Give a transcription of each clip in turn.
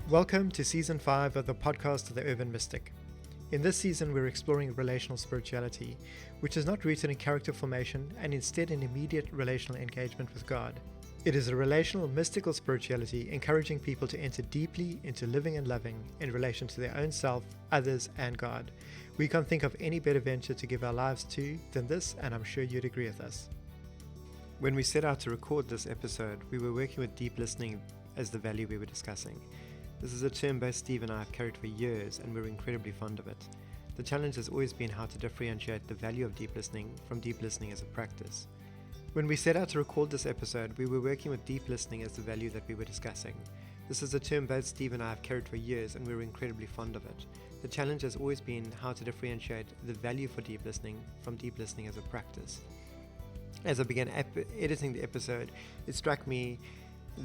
Welcome to Season 5 of the podcast of the Urban Mystic. In this season, we're exploring relational spirituality, which is not rooted in character formation and instead in immediate relational engagement with God. It is a relational, mystical spirituality encouraging people to enter deeply into living and loving in relation to their own self, others, and God. We can't think of any better venture to give our lives to than this, and I'm sure you'd agree with us. When we set out to record this episode, we were working with deep listening as the value we were discussing. This is a term both Steve and I have carried for years, and we're incredibly fond of it. The challenge has always been how to differentiate the value of deep listening from deep listening as a practice. When we set out to record this episode, we were working with deep listening as the value that we were discussing. This is a term both Steve and I have carried for years, and we're incredibly fond of it. The challenge has always been how to differentiate the value for deep listening from deep listening as a practice. As I began editing the episode, it struck me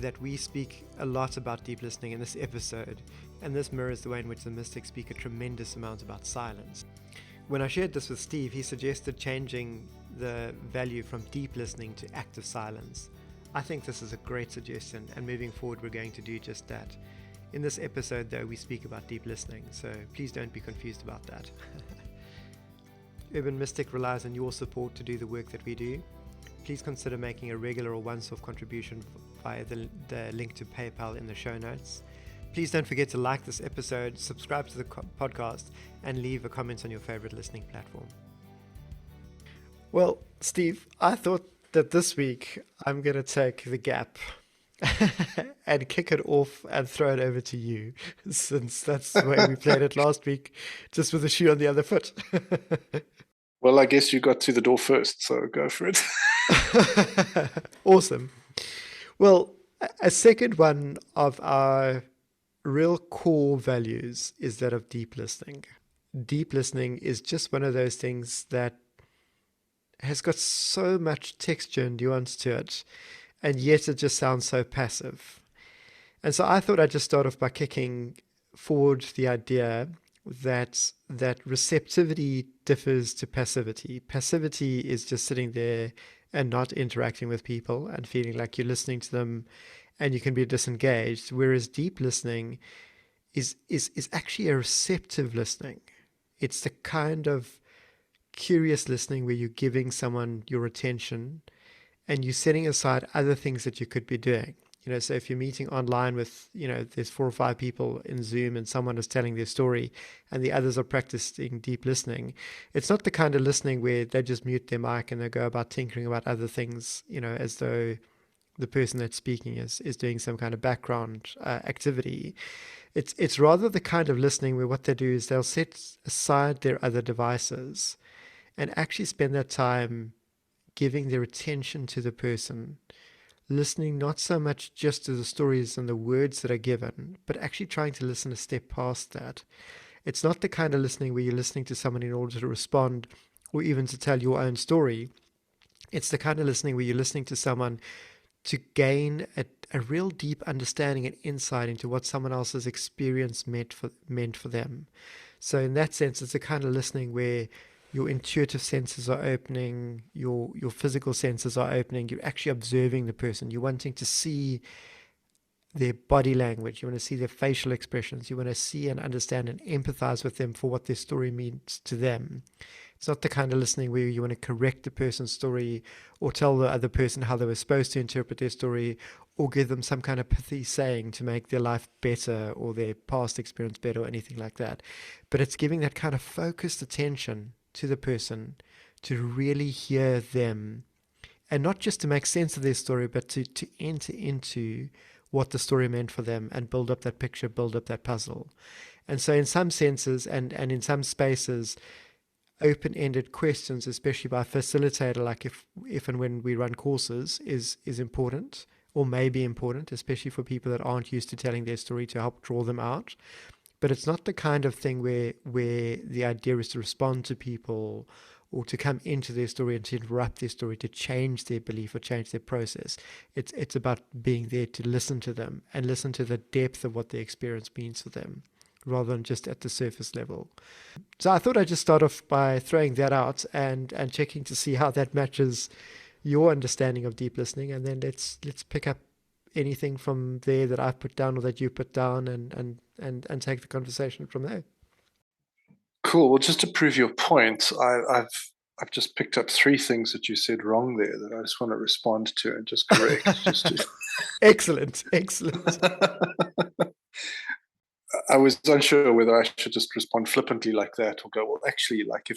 that we speak a lot about deep listening in this episode, and this mirrors the way in which the mystics speak a tremendous amount about silence. When I shared this with Steve, he suggested changing the value from deep listening to active silence. I think this is a great suggestion, and moving forward we're going to do just that. In this episode though, we speak about deep listening, so please don't be confused about that. Urban Mystic relies on your support to do the work that we do. Please consider making a regular or once-off contribution via the link to PayPal in the show notes. Please don't forget to like this episode, subscribe to the podcast, and leave a comment on your favorite listening platform. Well, Steve, I thought that this week I'm going to take the gap and kick it off and throw it over to you, since that's the way we played it last week, just with the shoe on the other foot. Well, I guess you got to the door first, so go for it. Awesome. Well, a second one of our real core values is that of deep listening. Deep listening is just one of those things that has got so much texture and nuance to it, and yet it just sounds so passive. And so I thought I'd just start off by kicking forward the idea that receptivity differs to passivity. Passivity is just sitting there and not interacting with people and feeling like you're listening to them and you can be disengaged, whereas deep listening is actually a receptive listening. It's the kind of curious listening where you're giving someone your attention and you're setting aside other things that you could be doing. So if you're meeting online with, there's 4 or 5 people in Zoom and someone is telling their story and the others are practicing deep listening, it's not the kind of listening where they just mute their mic and they go about tinkering about other things, as though the person that's speaking is doing some kind of background activity. It's rather the kind of listening where what they do is they'll set aside their other devices and actually spend that time giving their attention to the person, listening not so much just to the stories and the words that are given, but actually trying to listen a step past that. It's not the kind of listening where you're listening to someone in order to respond or even to tell your own story. It's the kind of listening where you're listening to someone to gain a real deep understanding and insight into what someone else's experience meant for them. So in that sense, it's the kind of listening where your intuitive senses are opening, your physical senses are opening, you're actually observing the person, you're wanting to see their body language, you want to see their facial expressions, you want to see and understand and empathize with them for what their story means to them. It's not the kind of listening where you want to correct the person's story or tell the other person how they were supposed to interpret their story or give them some kind of pithy saying to make their life better or their past experience better or anything like that. But it's giving that kind of focused attention to the person, to really hear them, and not just to make sense of their story, but to enter into what the story meant for them and build up that picture, build up that puzzle. And so in some senses and in some spaces, open-ended questions, especially by a facilitator, like if and when we run courses, is important or may be important, especially for people that aren't used to telling their story, to help draw them out. But it's not the kind of thing where the idea is to respond to people or to come into their story and to interrupt their story, to change their belief or change their process. It's about being there to listen to them and listen to the depth of what their experience means for them, rather than just at the surface level. So I thought I'd just start off by throwing that out and checking to see how that matches your understanding of deep listening, and then let's pick up anything from there that I've put down or that you put down, and take the conversation from there. Cool. Well, just to prove your point, I've just picked up 3 things that you said wrong there that I just want to respond to and just correct. Excellent, excellent. I was unsure whether I should just respond flippantly like that or go, well, actually, like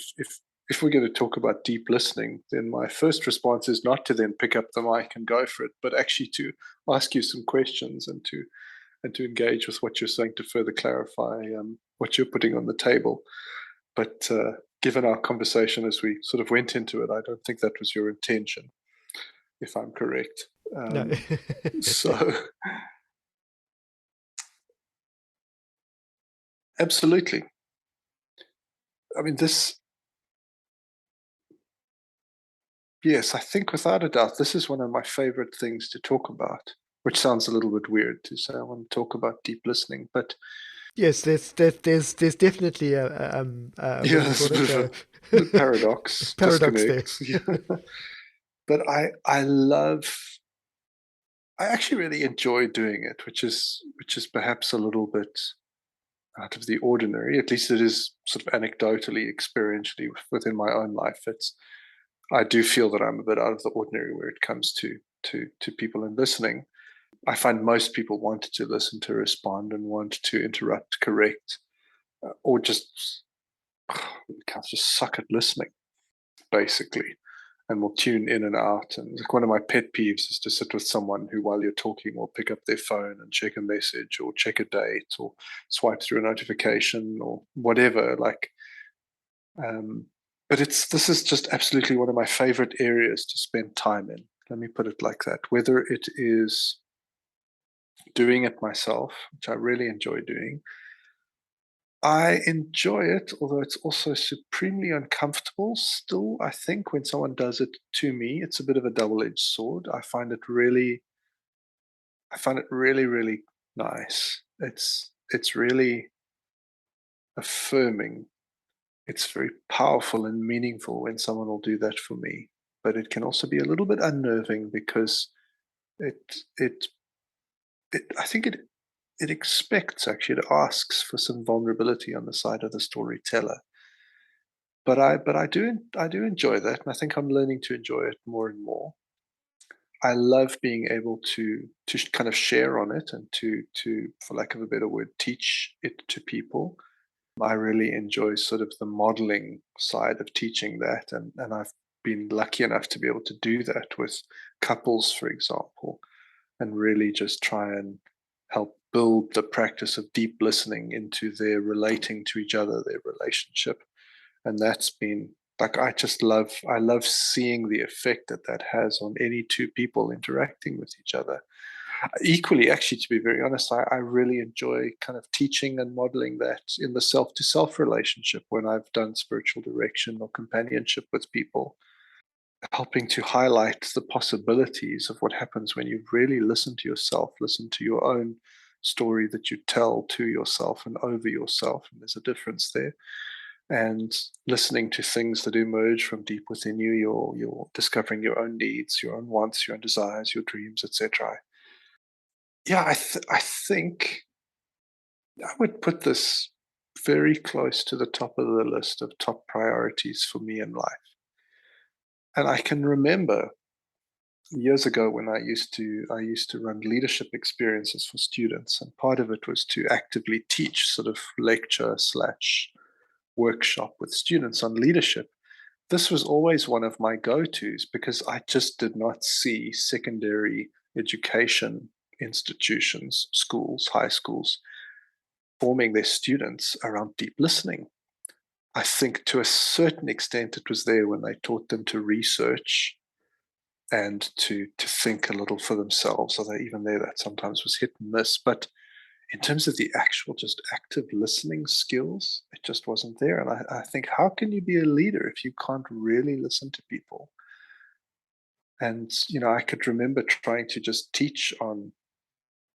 if we're going to talk about deep listening, then my first response is not to then pick up the mic and go for it, but actually to ask you some questions and to engage with what you're saying to further clarify what you're putting on the table. But given our conversation as we sort of went into it, I don't think that was your intention, if I'm correct. No. So, absolutely. I mean, yes, I think without a doubt, this is one of my favorite things to talk about, which sounds a little bit weird to say I want to talk about deep listening, but Yes, there's definitely what yeah, do you there's call a bit it? of a paradox, Paradox there. disconnect. But I actually really enjoy doing it, which is perhaps a little bit out of the ordinary. At least it is sort of anecdotally, experientially within my own life. I do feel that I'm a bit out of the ordinary where it comes to people and listening. I find most people want to listen, to respond, and want to interrupt, correct, or just just suck at listening, basically, and will tune in and out. And like one of my pet peeves is to sit with someone who, while you're talking, will pick up their phone and check a message or check a date or swipe through a notification or whatever. Like, um, but this is just absolutely one of my favorite areas to spend time in. Let me put it like that. Whether it is doing it myself, which I really enjoy doing, I enjoy it, although it's also supremely uncomfortable. Still, I think when someone does it to me, it's a bit of a double-edged sword. I find it really, really nice. It's really affirming. It's very powerful and meaningful when someone will do that for me. But it can also be a little bit unnerving because it it I think it expects, actually, it asks for some vulnerability on the side of the storyteller. But I do enjoy that, and I think I'm learning to enjoy it more and more. I love being able to kind of share on it and to, for lack of a better word, teach it to people. I really enjoy sort of the modeling side of teaching that, and I've been lucky enough to be able to do that with couples, for example, and really just try and help build the practice of deep listening into their relating to each other, their relationship. And that's been like, I love seeing the effect that that has on any 2 people interacting with each other. Equally, actually, to be very honest, I really enjoy kind of teaching and modeling that in the self to self relationship when I've done spiritual direction or companionship with people, helping to highlight the possibilities of what happens when you really listen to yourself, listen to your own story that you tell to yourself and over yourself. And there's a difference there. And listening to things that emerge from deep within you, you're discovering your own needs, your own wants, your own desires, your dreams, etc. Yeah, I think I would put this very close to the top of the list of top priorities for me in life. And I can remember years ago when I used to run leadership experiences for students, and part of it was to actively teach, sort of lecture slash workshop with students on leadership. This was always one of my go-tos because I just did not see secondary education institutions, schools, high schools, forming their students around deep listening. I think to a certain extent it was there when they taught them to research and to think a little for themselves, although even there that sometimes was hit and miss. But in terms of the actual just active listening skills, it just wasn't there. And I think, how can you be a leader if you can't really listen to people? And, I could remember trying to just teach on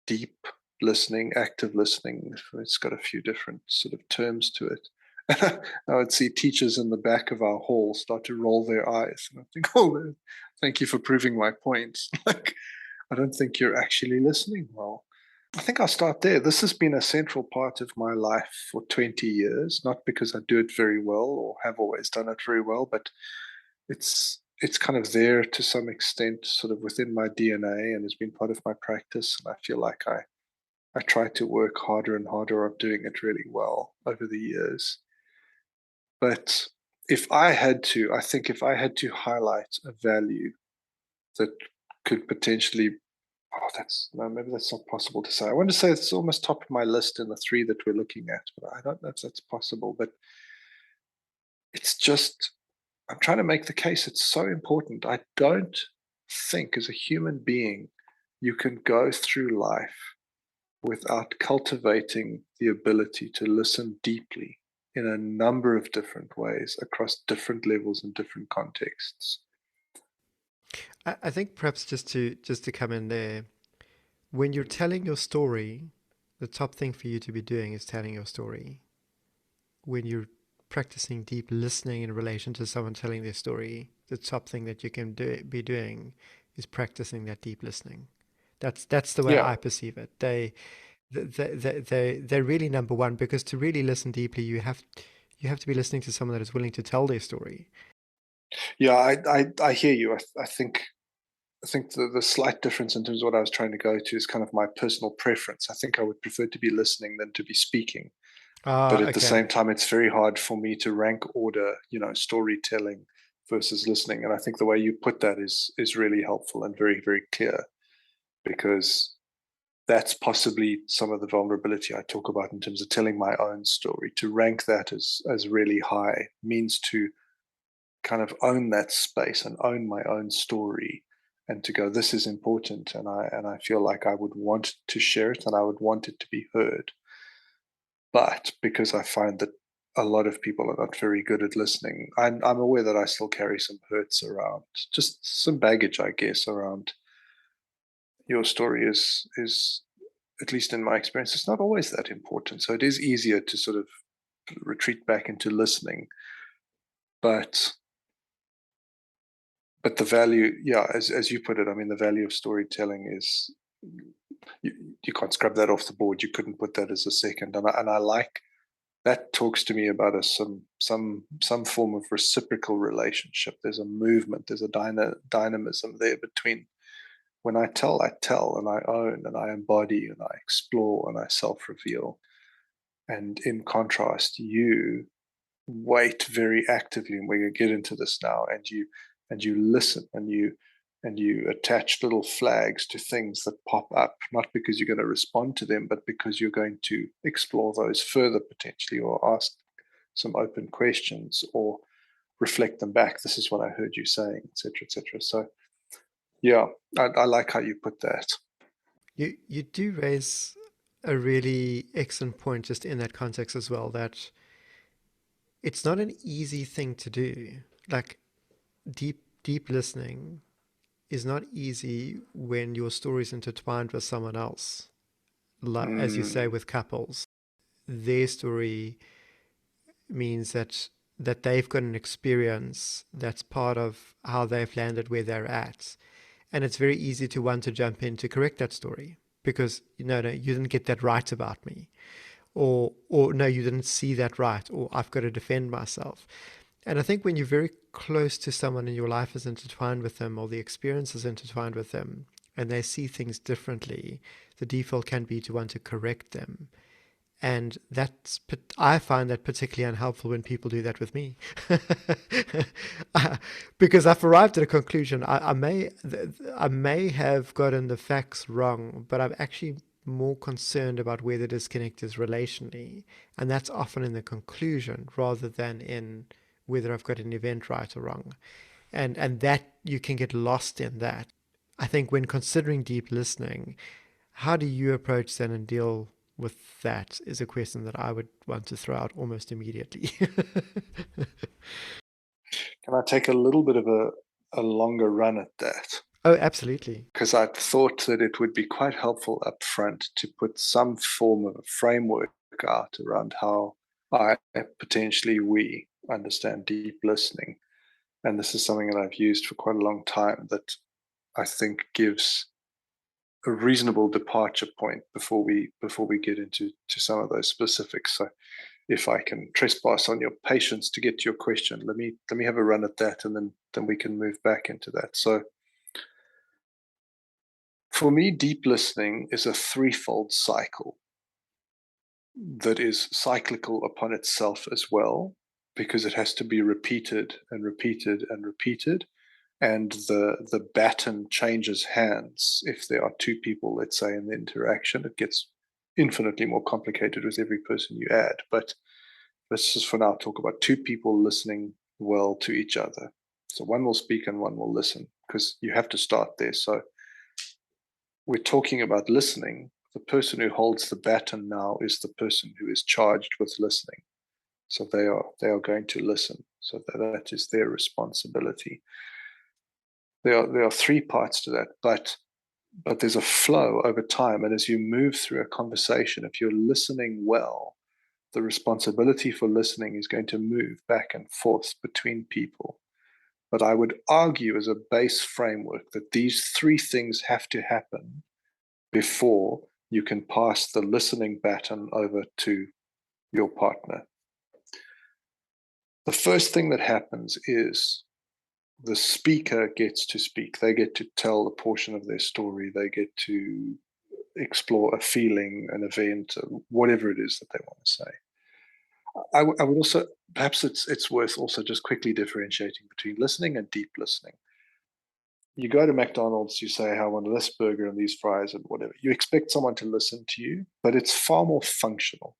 deep listening, active listening. It's got a few different sort of terms to it. I would see teachers in the back of our hall start to roll their eyes. And I think, oh, thank you for proving my point. Like, I don't think you're actually listening well. I think I'll start there. This has been a central part of my life for 20 years, not because I do it very well or have always done it very well, but it's kind of there to some extent, sort of within my DNA, and has been part of my practice. And I feel like I try to work harder and harder on doing it really well over the years. But I think if I had to highlight a value that could potentially, oh, that's no, maybe that's not possible to say. I want to say it's almost top of my list in the three that we're looking at, but I don't know if that's possible. But it's just, I'm trying to make the case. It's so important. I don't think as a human being you can go through life without cultivating the ability to listen deeply in a number of different ways across different levels and different contexts. I think perhaps just to come in there, when you're telling your story, the top thing for you to be doing is telling your story. When you're practicing deep listening in relation to someone telling their story, the top thing that you can be doing is practicing that deep listening. That's the way Yeah, I perceive it. They're really number one, because to really listen deeply, you have to be listening to someone that is willing to tell their story. yeah, I hear you. I think the slight difference in terms of what I was trying to go to is kind of my personal preference. I think I would prefer to be listening than to be speaking. But Ah, at the okay. same time, it's very hard for me to rank order, storytelling versus listening. And I think the way you put that is really helpful and very, very clear, because that's possibly some of the vulnerability I talk about in terms of telling my own story. To rank that as really high means to kind of own that space and own my own story, and to go, this is important, and I feel like I would want to share it and I would want it to be heard. But because I find that a lot of people are not very good at listening, I'm aware that I still carry some hurts around, just some baggage, I guess, around your story is at least in my experience, it's not always that important. So it is easier to sort of retreat back into listening. But the value, yeah, as you put it, I mean, the value of storytelling is, you can't scrub that off the board. You couldn't put that as a second. And I like that. Talks to me about some form of reciprocal relationship. There's a movement. There's a dynamism there between, when I tell, and I own, and I embody, and I explore, and I self reveal. And in contrast, you wait very actively, and we're going to get into this now, and you listen, and you attach little flags to things that pop up, not because you're going to respond to them, but because you're going to explore those further potentially, or ask some open questions, or reflect them back. This is what I heard you saying, etc., etc. So yeah, I like how you put that. You do raise a really excellent point just in that context as well, that it's not an easy thing to do. Like, deep listening is not easy when your story is intertwined with someone else. Like, as you say, Mm, with couples, their story means that they've got an experience that's part of how they've landed where they're at. And it's very easy to want to jump in to correct that story because, no, you didn't get that right about me. Or no, you didn't see that right, or I've got to defend myself. And I think when you're very close to someone and your life is intertwined with them, or the experience is intertwined with them, and they see things differently, the default can be to want to correct them. And I find that particularly unhelpful when people do that with me. Because I've arrived at a conclusion. I may have gotten the facts wrong, but I'm actually more concerned about where the disconnect is relationally. And that's often in the conclusion rather than in whether I've got an event right or wrong. And that you can get lost in that. I think when considering deep listening, how do you approach that and deal with that is a question that I would want to throw out almost immediately. can I take a little bit of a longer run at that? Oh, absolutely. Because I thought that it would be quite helpful up front to put some form of a framework out around how I, potentially we, understand deep listening. And this is something that I've used for quite a long time, that I think gives a reasonable departure point before we get into some of those specifics. So if I can trespass on your patience to get to your question, let me have a run at that, and then we can move back into that. So for me, deep listening is a threefold cycle that is cyclical upon itself as well, because it has to be repeated and repeated and repeated. And the baton changes hands if there are two people, let's say, in the interaction. It gets infinitely more complicated with every person you add. But let's just for now talk about two people listening well to each other. So one will speak and one will listen, because you have to start there. So we're talking about listening. The person who holds the baton now is the person who is charged with listening. So they are going to listen. So that is their responsibility. There are three parts to that, but there's a flow over time. And as you move through a conversation, if you're listening well, the responsibility for listening is going to move back and forth between people. But I would argue as a base framework that these three things have to happen before you can pass the listening baton over to your partner. The first thing that happens is the speaker gets to speak. They get to tell a portion of their story. They get to explore a feeling, an event, whatever it is that they want to say. I would also, perhaps it's worth also just quickly differentiating between listening and deep listening. You go to McDonald's, you say, I want this burger and these fries and whatever. You expect someone to listen to you, but it's far more functional.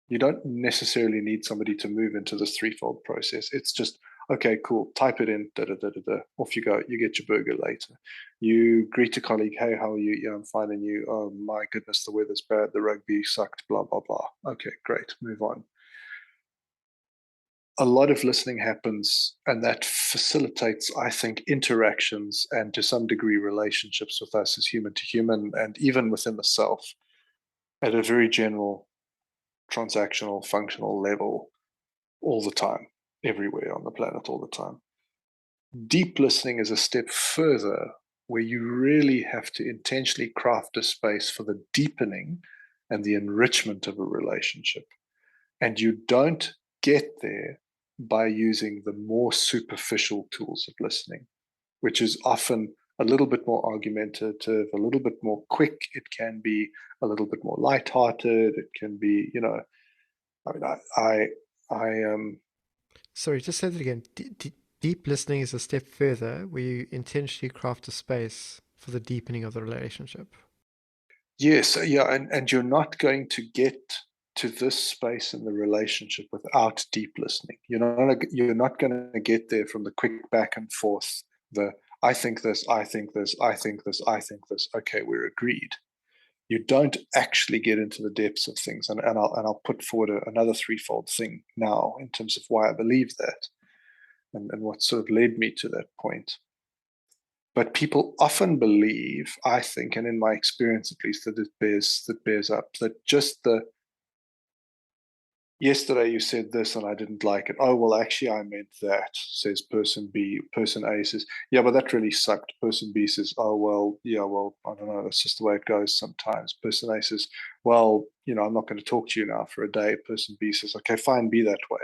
You don't necessarily need somebody to move into this threefold process. It's just, okay, cool, type it in, da da da da da. Off you go. You get your burger later. You greet a colleague, hey, how are you? Yeah, I'm fine. And you, oh my goodness, the weather's bad, the rugby sucked, blah, blah, blah. Okay, great, move on. A lot of listening happens, and that facilitates, I think, interactions and to some degree relationships with us as human to human, and even within the self at a very general transactional functional level all the time, everywhere on the planet all the time. Deep listening is a step further, where you really have to intentionally craft a space for the deepening and the enrichment of a relationship. And you don't get there by using the more superficial tools of listening, which is often a little bit more argumentative, a little bit more quick. It can be a little bit more lighthearted. It can be, I mean, I Sorry, just say that again. Deep listening is a step further where you intentionally craft a space for the deepening of the relationship. yes, yeah, and you're not going to get to this space in the relationship without deep listening. You're not going to get there from the quick back and forth. The I think this, I think this, I think this, I think this. Okay, we're agreed. You don't actually get into the depths of things, and I'll put forward another threefold thing now in terms of why I believe that, and what sort of led me to that point. But people often believe, I think, and in my experience at least, that bears up that just the yesterday you said this and I didn't like it. Oh well, actually I meant that, says person B. Person A says, yeah, but that really sucked. Person B says, oh well, yeah, well, I don't know, that's just the way it goes sometimes. Person A says, well, I'm not going to talk to you now for a day. Person B says, okay, fine, be that way.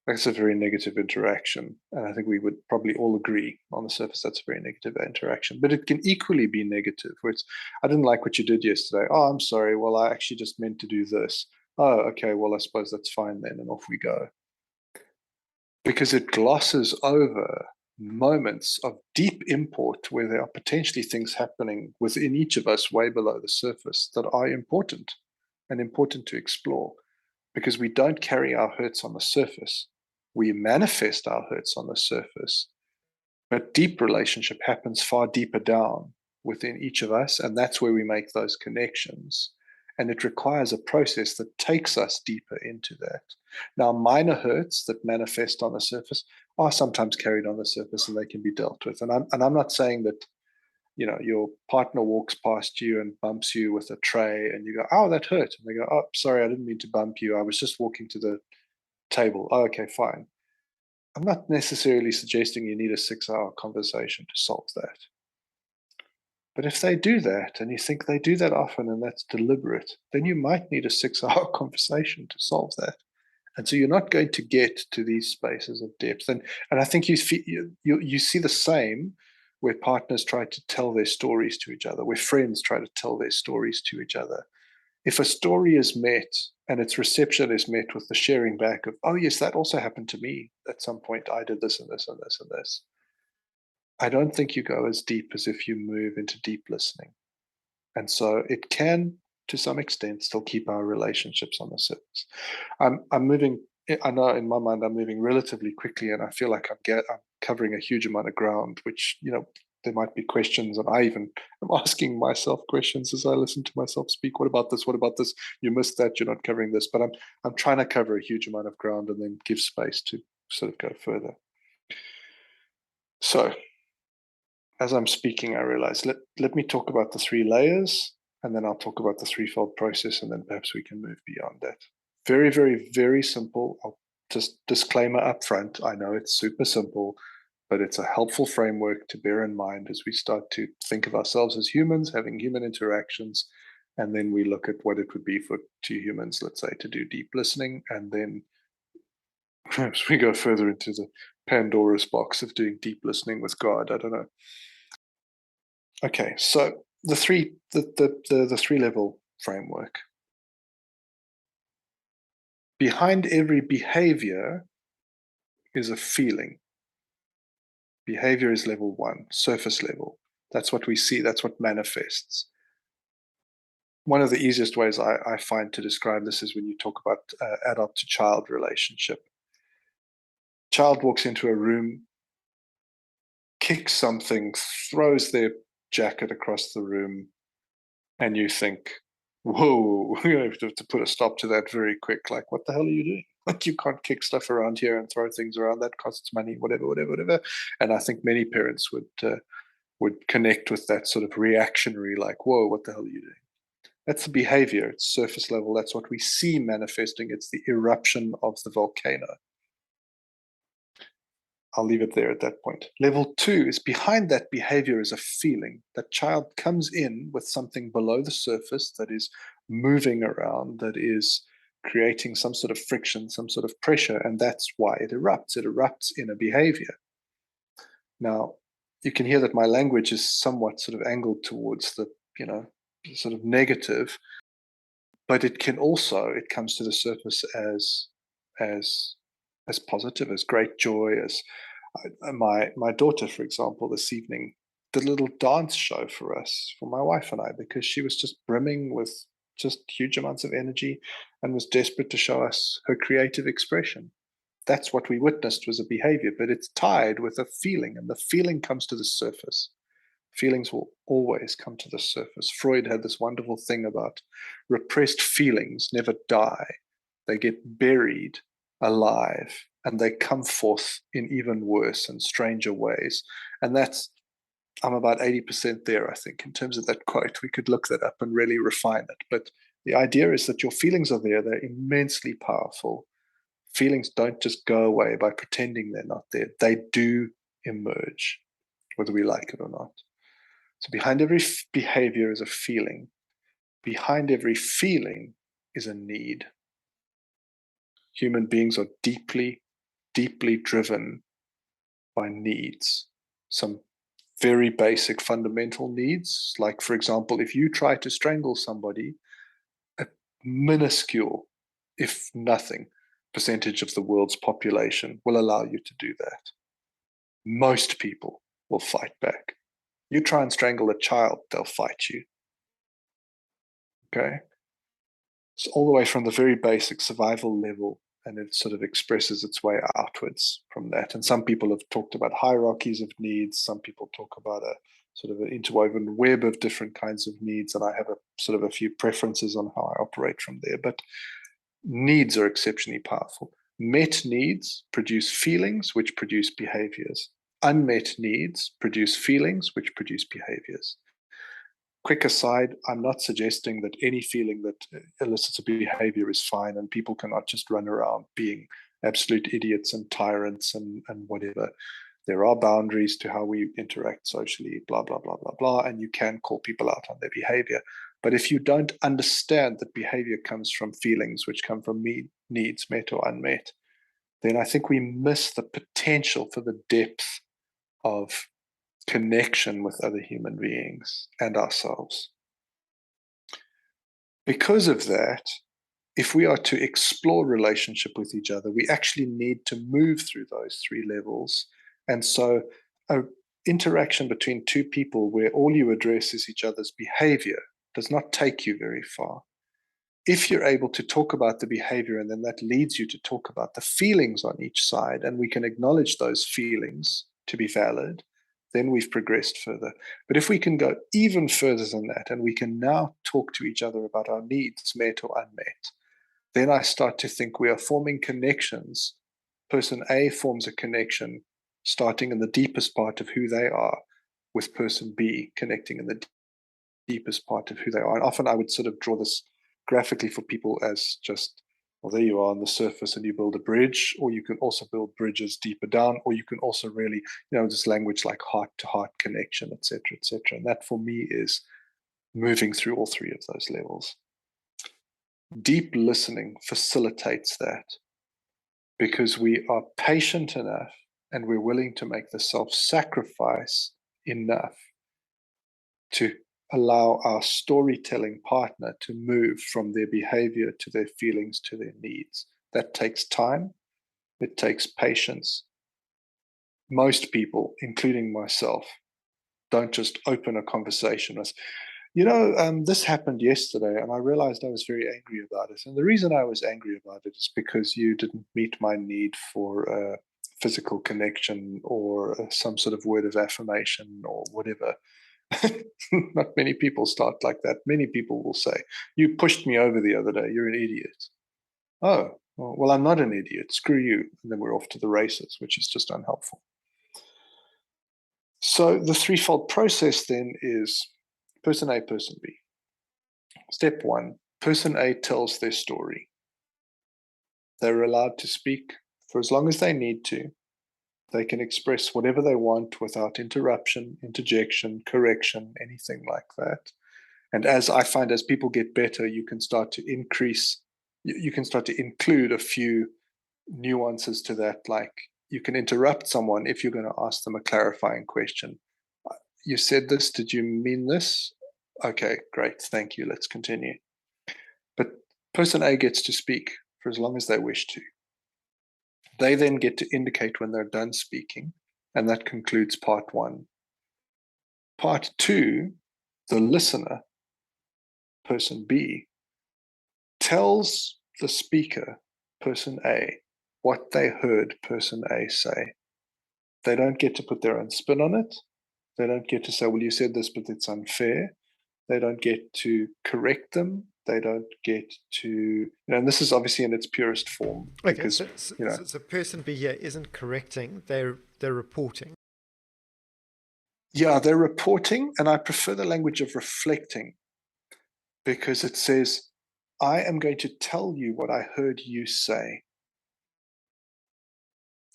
That's a very negative interaction. And I think we would probably all agree on the surface that's a very negative interaction. But it can equally be negative, where it's, I didn't like what you did yesterday. Oh, I'm sorry. Well, I actually just meant to do this. Oh, okay. Well, I suppose that's fine then. And off we go. Because it glosses over moments of deep import where there are potentially things happening within each of us way below the surface that are important and important to explore, because we don't carry our hurts on the surface. We manifest our hurts on the surface, but deep relationship happens far deeper down within each of us, and that's where we make those connections. And it requires a process that takes us deeper into that. Now, minor hurts that manifest on the surface are sometimes carried on the surface and they can be dealt with. And I'm not saying that your partner walks past you and bumps you with a tray and you go, oh, that hurt. And they go, oh, sorry, I didn't mean to bump you. I was just walking to the table. Oh, okay, fine. I'm not necessarily suggesting you need a 6-hour conversation to solve that. But if they do that, and you think they do that often and that's deliberate, then you might need a 6 hour conversation to solve that. And so you're not going to get to these spaces of depth. And I think you see the same where partners try to tell their stories to each other, where friends try to tell their stories to each other. If a story is met and its reception is met with the sharing back of, oh, yes, that also happened to me at some point, I did this and this and this and this, I don't think you go as deep as if you move into deep listening. And so it can, to some extent, still keep our relationships on the surface. I'm moving. I know in my mind I'm moving relatively quickly, and I feel like I'm covering a huge amount of ground. Which there might be questions, and I even am asking myself questions as I listen to myself speak. What about this? What about this? You missed that. You're not covering this. But I'm trying to cover a huge amount of ground and then give space to sort of go further. So as I'm speaking, I realize let me talk about the 3 layers, and then I'll talk about the threefold process, and then perhaps we can move beyond that. Very, very, very simple. I'll just disclaimer up front. I know it's super simple, but it's a helpful framework to bear in mind as we start to think of ourselves as humans, having human interactions, and then we look at what it would be for 2 humans, let's say, to do deep listening, and then perhaps we go further into the Pandora's box of doing deep listening with God. I don't know. Okay, so the 3 level framework. Behind every behavior is a feeling. Behavior is level 1, surface level. That's what we see, that's what manifests. One of the easiest ways I find to describe this is when you talk about adult to child relationship. Child walks into a room, kicks something, throws their jacket across the room, and you think, whoa, you have to put a stop to that very quick. Like, what the hell are you doing? Like, you can't kick stuff around here and throw things around. That costs money, whatever, whatever, whatever. And I think many parents would connect with that sort of reactionary, like, whoa, what the hell are you doing? That's the behavior. It's surface level. That's what we see manifesting. It's the eruption of the volcano. I'll leave it there at that point. Level 2 is behind that behavior is a feeling. That child comes in with something below the surface that is moving around, that is creating some sort of friction, some sort of pressure, and that's why it erupts. It erupts in a behavior. Now, you can hear that my language is somewhat sort of angled towards the, sort of negative, but it comes to the surface as positive, as great joy, as my daughter, for example, this evening did a little dance show for us, for my wife and I, because she was just brimming with just huge amounts of energy and was desperate to show us her creative expression. That's what we witnessed, was a behavior, but it's tied with a feeling, and the feeling comes to the surface. Feelings will always come to the surface. Freud had this wonderful thing about repressed feelings never die. They get buried alive, and they come forth in even worse and stranger ways. And I'm about 80% there, I think, in terms of that quote. We could look that up and really refine it. But the idea is that your feelings are there. They're immensely powerful. Feelings don't just go away by pretending they're not there. They do emerge, whether we like it or not. So behind every behavior is a feeling. Behind every feeling is a need. Human beings are deeply, deeply driven by needs. Some very basic fundamental needs, like, for example, if you try to strangle somebody, a minuscule, if nothing, percentage of the world's population will allow you to do that. Most people will fight back. You try and strangle a child, they'll fight you. Okay? It's all the way from the very basic survival level, and it sort of expresses its way outwards from that. And some people have talked about hierarchies of needs. Some people talk about a sort of an interwoven web of different kinds of needs. And I have a sort of a few preferences on how I operate from there. But needs are exceptionally powerful. Met needs produce feelings, which produce behaviors. Unmet needs produce feelings, which produce behaviors. Quick aside, I'm not suggesting that any feeling that elicits a behavior is fine, and people cannot just run around being absolute idiots and tyrants and whatever. There are boundaries to how we interact socially, blah, blah, blah, blah, blah. And you can call people out on their behavior. But if you don't understand that behavior comes from feelings, which come from needs met or unmet, then I think we miss the potential for the depth of connection with other human beings and ourselves. Because of that, if we are to explore relationship with each other, we actually need to move through those three levels. And so a interaction between two people where all you address is each other's behavior does not take you very far. If you're able to talk about the behavior and then that leads you to talk about the feelings on each side, and we can acknowledge those feelings to be valid, then we've progressed further. But if we can go even further than that, and we can now talk to each other about our needs, met or unmet, then I start to think we are forming connections. Person A forms a connection starting in the deepest part of who they are with person B connecting in the deepest part of who they are. And often I would sort of draw this graphically for people as just, well, there you are on the surface and you build a bridge, or you can also build bridges deeper down, or you can also really, this language like heart to heart connection, et cetera, et cetera. And that for me is moving through all three of those levels. Deep listening facilitates that because we are patient enough and we're willing to make the self-sacrifice enough to allow our storytelling partner to move from their behavior to their feelings to their needs. That takes time. It takes patience. Most people, including myself, don't just open a conversation with, this happened yesterday and I realized I was very angry about it. And the reason I was angry about it is because you didn't meet my need for physical connection or some sort of word of affirmation or whatever. Not many people start like that. Many people will say, you pushed me over the other day. You're an idiot. Oh, well, I'm not an idiot. Screw you. And then we're off to the races, which is just unhelpful. So the threefold process then is person A, person B. Step one, person A tells their story. They're allowed to speak for as long as they need to. They can express whatever they want without interruption, interjection, correction, anything like that. And as I find, as people get better, you can start to you can start to include a few nuances to that. Like you can interrupt someone if you're going to ask them a clarifying question. You said this, did you mean this? Okay, great, thank you, let's continue. But person A gets to speak for as long as they wish to. They then get to indicate when they're done speaking, and that concludes part one. Part two, the listener, person B, tells the speaker, person A, what they heard person A say. They don't get to put their own spin on it. They don't get to say, well, you said this, but it's unfair. They don't get to correct them. They don't get to, and this is obviously in its purest form. Okay, Because, so person B here isn't correcting, they're reporting. Yeah, they're reporting, and I prefer the language of reflecting because it says, I am going to tell you what I heard you say.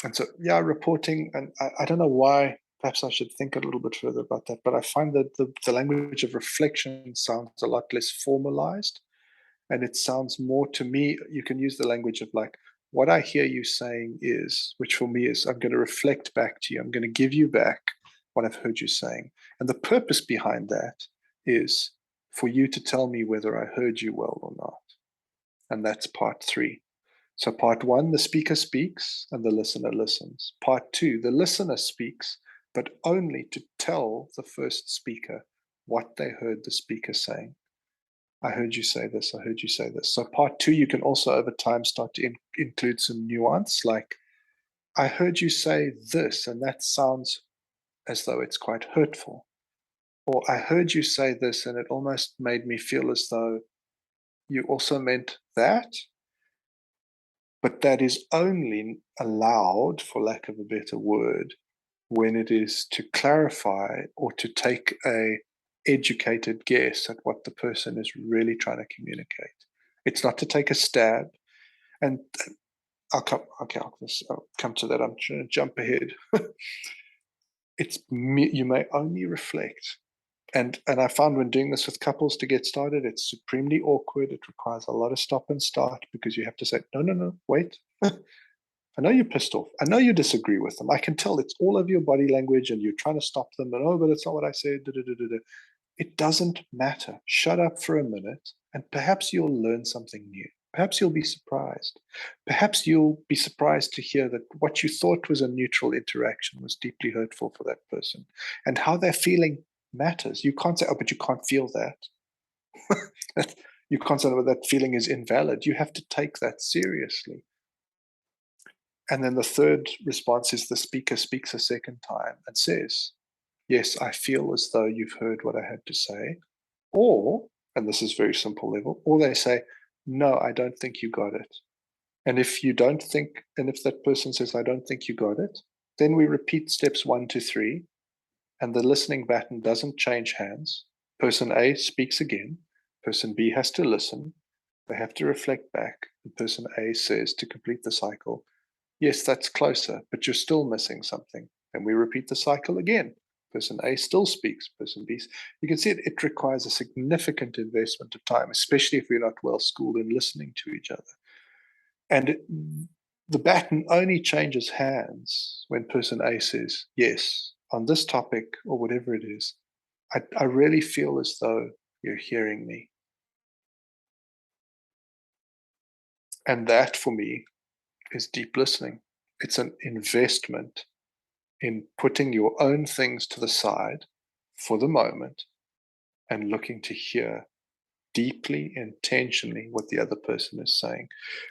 And so, yeah, reporting, and I don't know why, perhaps I should think a little bit further about that, but I find that the language of reflection sounds a lot less formalized. And it sounds more to me, you can use the language of like, what I hear you saying is, which for me is, I'm going to reflect back to you. I'm going to give you back what I've heard you saying. And the purpose behind that is for you to tell me whether I heard you well or not. And that's part three. So part one, the speaker speaks and the listener listens. Part two, the listener speaks, but only to tell the first speaker what they heard the speaker saying. I heard you say this, I heard you say this. So part two, you can also over time start to include some nuance, like, I heard you say this, and that sounds as though it's quite hurtful. Or I heard you say this, and it almost made me feel as though you also meant that. But that is only allowed, for lack of a better word, when it is to clarify or to take a educated guess at what the person is really trying to communicate. It's not to take a stab. And I'll come to that. I'm trying to jump ahead. You may only reflect. And I found when doing this with couples to get started, it's supremely awkward. It requires a lot of stop and start because you have to say, no, no, no, wait. I know you're pissed off. I know you disagree with them. I can tell it's all over your body language and you're trying to stop them. And oh, but it's not what I said. Da, da, da, da, da. It doesn't matter. Shut up for a minute and perhaps you'll learn something new. Perhaps you'll be surprised. Perhaps you'll be surprised to hear that what you thought was a neutral interaction was deeply hurtful for that person. And how they're feeling matters. You can't say, oh, but you can't feel that. You can't say, oh, that feeling is invalid. You have to take that seriously. And then the third response is the speaker speaks a second time and says, yes, I feel as though you've heard what I had to say. Or, and this is very simple level, or they say, no, I don't think you got it. And if you don't think, and if that person says, I don't think you got it, then we repeat steps 1 to 3, and the listening baton doesn't change hands. Person A speaks again. Person B has to listen. They have to reflect back. And person A says to complete the cycle, yes, that's closer, but you're still missing something. And we repeat the cycle again. Person A still speaks, person B. You can see it requires a significant investment of time, especially if we're not well schooled in listening to each other. And the baton only changes hands when person A says, yes, on this topic or whatever it is, I really feel as though you're hearing me. And that for me is deep listening. It's an investment in putting your own things to the side for the moment and looking to hear deeply, intentionally what the other person is saying.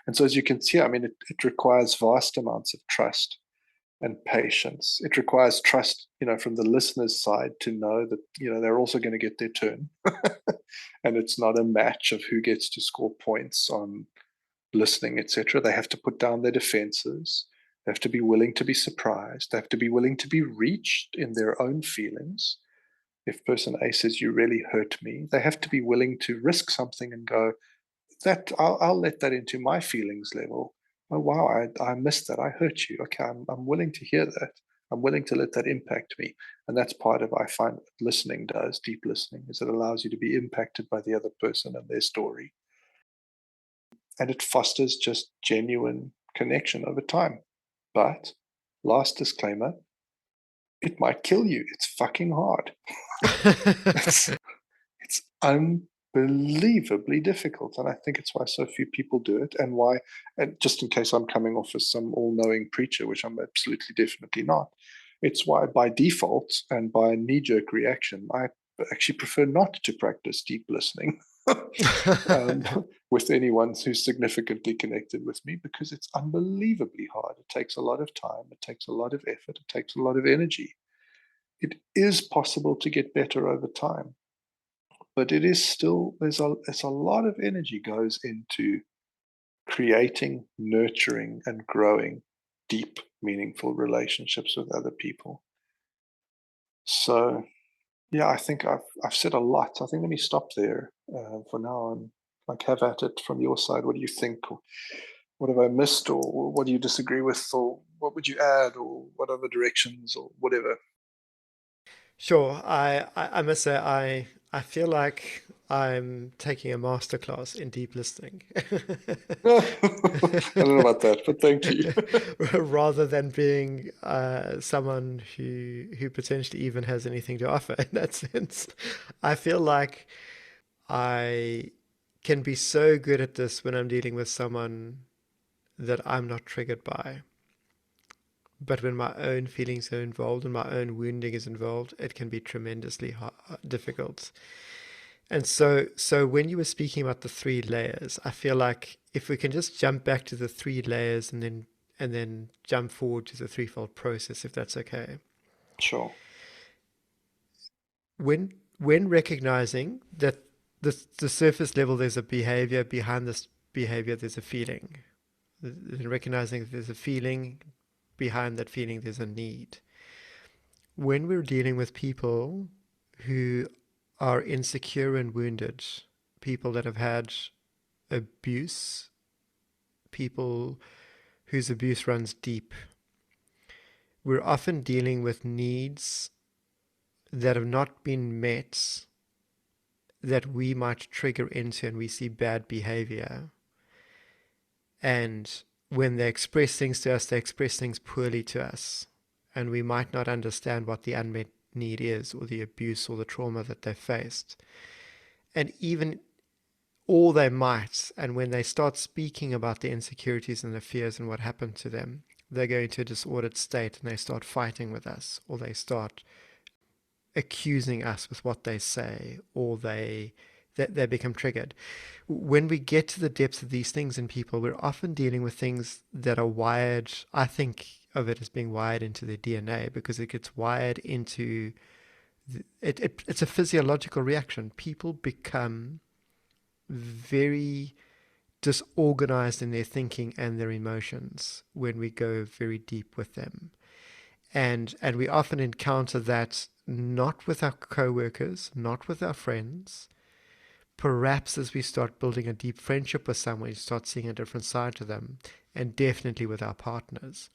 And so, as you can see, I mean, it requires vast amounts of trust and patience. It requires trust, from the listener's side to know that, they're also going to get their turn. And it's not a match of who gets to score points on listening, etc. They have to put down their defenses. They have to be willing to be surprised. They have to be willing to be reached in their own feelings. If person A says, you really hurt me, they have to be willing to risk something and go, that I'll let that into my feelings level. Oh, wow, I missed that. I hurt you. Okay, I'm willing to hear that. I'm willing to let that impact me. And that's part of, I find, what listening does, deep listening, is it allows you to be impacted by the other person and their story. And it fosters just genuine connection over time. But, last disclaimer, it might kill you. It's fucking hard. it's, it's unbelievably difficult. And I think it's why so few people do it, and why, and just in case I'm coming off as some all-knowing preacher, which I'm absolutely definitely not, it's why by default and by knee-jerk reaction, I actually prefer not to practice deep listening um, with anyone who's significantly connected with me, because it's unbelievably hard. It takes a lot of time. It takes a lot of effort. It takes a lot of energy. It is possible to get better over time, but it is still, there's a lot of energy goes into creating, nurturing, and growing deep, meaningful relationships with other people. So, yeah, I think I've said a lot. I think let me stop there for now and like have at it from your side. What do you think? Or what have I missed? Or what do you disagree with? Or what would you add? Or what other directions? Or whatever. Sure. I must say I feel like I'm taking a masterclass in deep listening I don't know about that, but thank you. rather than being someone who potentially even has anything to offer in that sense. I feel like I can be so good at this when I'm dealing with someone that I'm not triggered by. But when my own feelings are involved and my own wounding is involved, it can be tremendously difficult. And so when you were speaking about the 3 layers, I feel like if we can just jump back to the 3 layers and then jump forward to the threefold process, if that's okay. Sure. When recognizing that the surface level there's a behavior, behind this behavior there's a feeling. Recognizing that there's a feeling, behind that feeling there's a need. When we're dealing with people who are insecure and wounded, people that have had abuse, people whose abuse runs deep, we're often dealing with needs that have not been met that we might trigger into, and we see bad behavior. And when they express things to us, they express things poorly to us. And we might not understand what the unmet need is, or the abuse or the trauma that they faced. And even all they might, and when they start speaking about the insecurities and the fears and what happened to them, they go into a disordered state and they start fighting with us, or they start accusing us with what they say, or they become triggered. When we get to the depths of these things in people, we're often dealing with things that are wired. I think of it as being wired into their DNA, because it gets wired into it's a physiological reaction. People become very disorganized in their thinking and their emotions when we go very deep with them. And we often encounter that not with our co-workers, not with our friends. Perhaps as we start building a deep friendship with someone, you start seeing a different side to them, and definitely with our partners.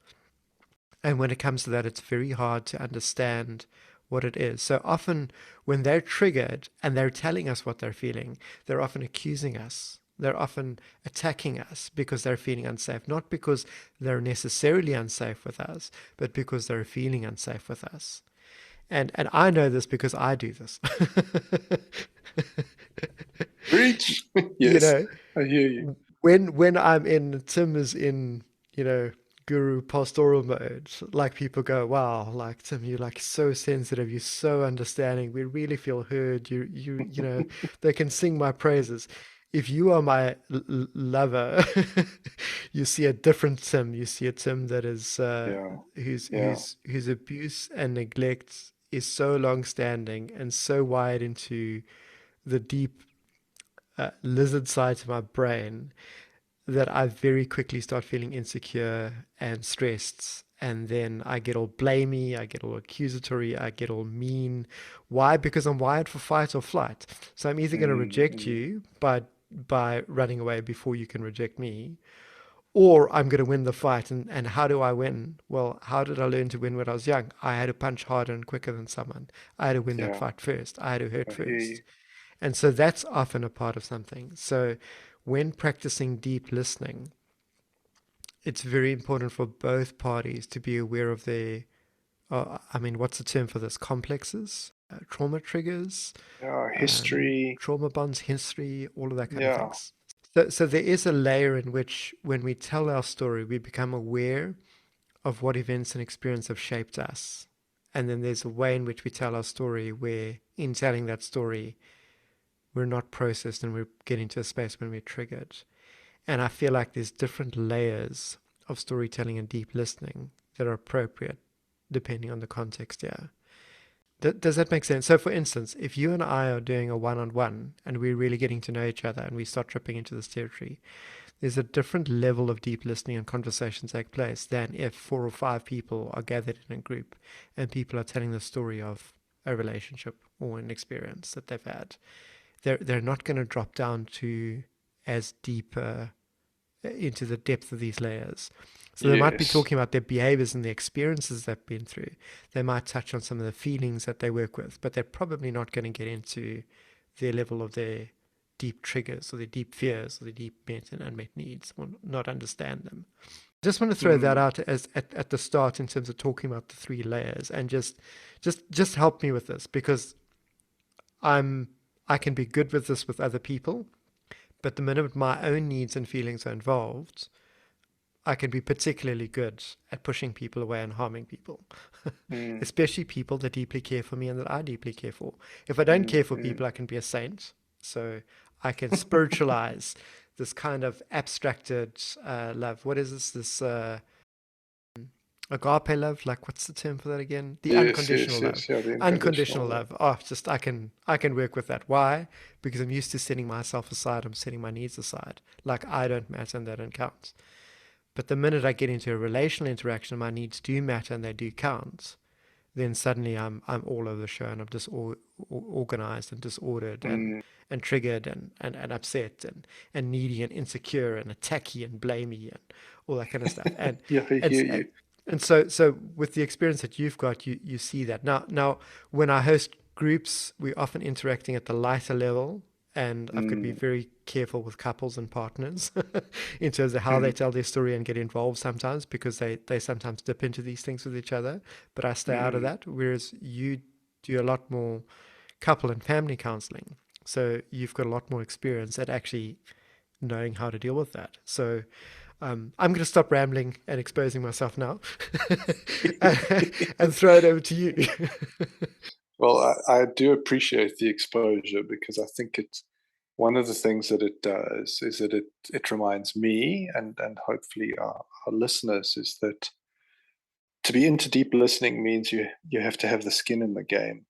And when it comes to that, it's very hard to understand what it is. So often, when they're triggered and they're telling us what they're feeling, they're often accusing us. They're often attacking us because they're feeling unsafe, not because they're necessarily unsafe with us, but because they're feeling unsafe with us. And I know this because I do this. Preach. You Yes, know, I hear you. when I'm in, Tim is in, you know, guru pastoral mode, like people go, wow, like Tim, you're like so sensitive, you're so understanding, we really feel heard, you know, they can sing my praises. If you are my lover, you see a different Tim. You see a Tim that is Yeah, whose yeah, whose abuse and neglect is so long standing and so wired into the deep lizard side to my brain that I very quickly start feeling insecure and stressed. And then I get all blamey, I get all accusatory, I get all mean. Why? Because I'm wired for fight or flight. So I'm either going to mm, reject mm, you by running away before you can reject me, or I'm going to win the fight. And how do I win? Well, how did I learn to win when I was young? I had to punch harder and quicker than someone. I had to win that yeah, fight first. I had to hurt I hear first. you. And so that's often a part of something. So when practicing deep listening, it's very important for both parties to be aware of their, I mean, what's the term for this? Complexes, trauma triggers, Yeah, history. trauma bonds, history, all of that kind of Yeah, things. So there is a layer in which, when we tell our story, we become aware of what events and experience have shaped us. And then there's a way in which we tell our story where, in telling that story, we're not processed and we're getting to a space when we're triggered. And I feel like there's different layers of storytelling and deep listening that are appropriate depending on the context here. Does that make sense? So, for instance, if you and I are doing a one on one and we're really getting to know each other and we start tripping into this territory, there's a different level of deep listening and conversation take place than if 4 or 5 people are gathered in a group and people are telling the story of a relationship or an experience that they've had. They're not going to drop down to as deep into the depth of these layers. So they might be yes. talking about their behaviors and the experiences they've been through. They might touch on some of the feelings that they work with, but they're probably not going to get into their level of their deep triggers or their deep fears or their deep met and unmet needs, or not understand them. I just want to throw that Mm, out as at the start in terms of talking about the 3 layers, and just help me with this, because I'm I can be good with this with other people, but the minute my own needs and feelings are involved, I can be particularly good at pushing people away and harming people, mm, especially people that deeply care for me and that I deeply care for. If I don't mm, care for mm. people, I can be a saint. So I can spiritualize this kind of abstracted love. What is this? This agape love? Like, what's the term for that again? The Yes, unconditional yes, love. yes. Yeah, the Unconditional unconditional love. love. Oh, just I can work with that. Why? Because I'm used to setting myself aside. I'm setting my needs aside. Like I don't matter and they don't count. But the minute I get into a relational interaction, my needs do matter and they do count. Then suddenly I'm all over the show and I'm disorganized and disordered Mm, and triggered and upset and needy and insecure and attacky and blamey and all that kind of stuff. yeah, I And hear you. And so with the experience that you've got, you see that now. When I host groups, we're often interacting at the lighter level, and I've got to be Mm. very careful with couples and partners in terms of how they tell their story and get involved sometimes, because they sometimes dip into these things with each other. But I stay out of Mm. that. Whereas you do a lot more couple and family counseling, so you've got a lot more experience at actually knowing how to deal with that. So I'm going to stop rambling and exposing myself now and throw it over to you. Well, I do appreciate the exposure because I think it's one of the things that it does is that it reminds me and hopefully our listeners is that to be into deep listening means you have to have the skin in the game.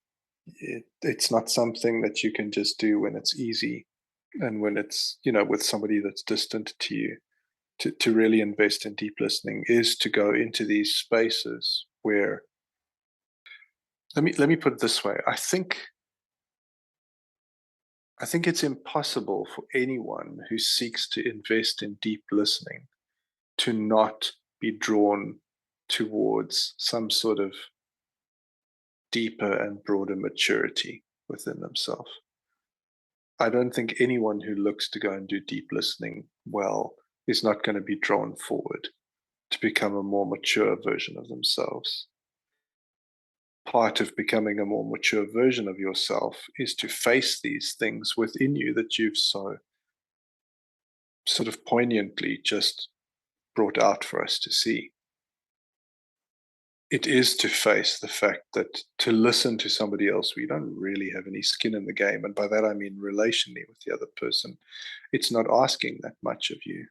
It's not something that you can just do when it's easy and when it's with somebody that's distant to you. To really invest in deep listening is to go into these spaces where let me put it this way. I think it's impossible for anyone who seeks to invest in deep listening to not be drawn towards some sort of deeper and broader maturity within themselves. I don't think anyone who looks to go and do deep listening well is not going to be drawn forward to become a more mature version of themselves. Part of becoming a more mature version of yourself is to face these things within you that you've so sort of poignantly just brought out for us to see. It is to face the fact that to listen to somebody else, we don't really have any skin in the game. And by that, I mean relationally with the other person. It's not asking that much of you.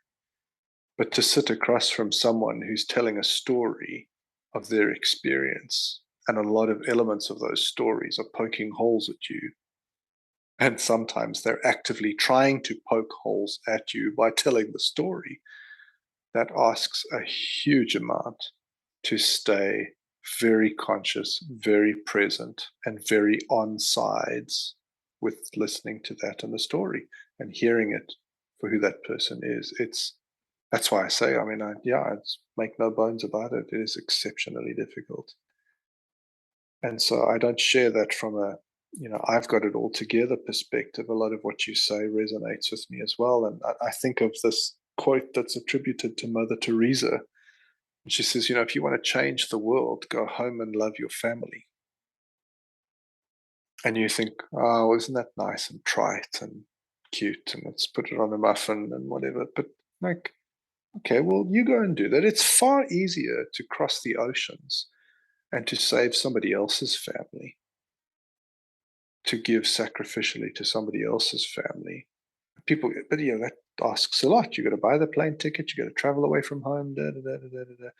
But to sit across from someone who's telling a story of their experience, and a lot of elements of those stories are poking holes at you. And sometimes they're actively trying to poke holes at you by telling the story. That asks a huge amount to stay very conscious, very present, and very on sides with listening to that and the story and hearing it for who that person is. That's why I say, I mean, it's make no bones about it. It is exceptionally difficult. And so I don't share that from I've got it all together perspective. A lot of what you say resonates with me as well. And I think of this quote that's attributed to Mother Teresa. And she says, if you want to change the world, go home and love your family. And you think, oh, isn't that nice and trite and cute? And let's put it on a muffin and whatever. But like, okay, well, you go and do that. It's far easier to cross the oceans and to save somebody else's family, to give sacrificially to somebody else's family. People, but that asks a lot. You got to buy the plane ticket, you got to travel away from home, da, da, da, da, da, da.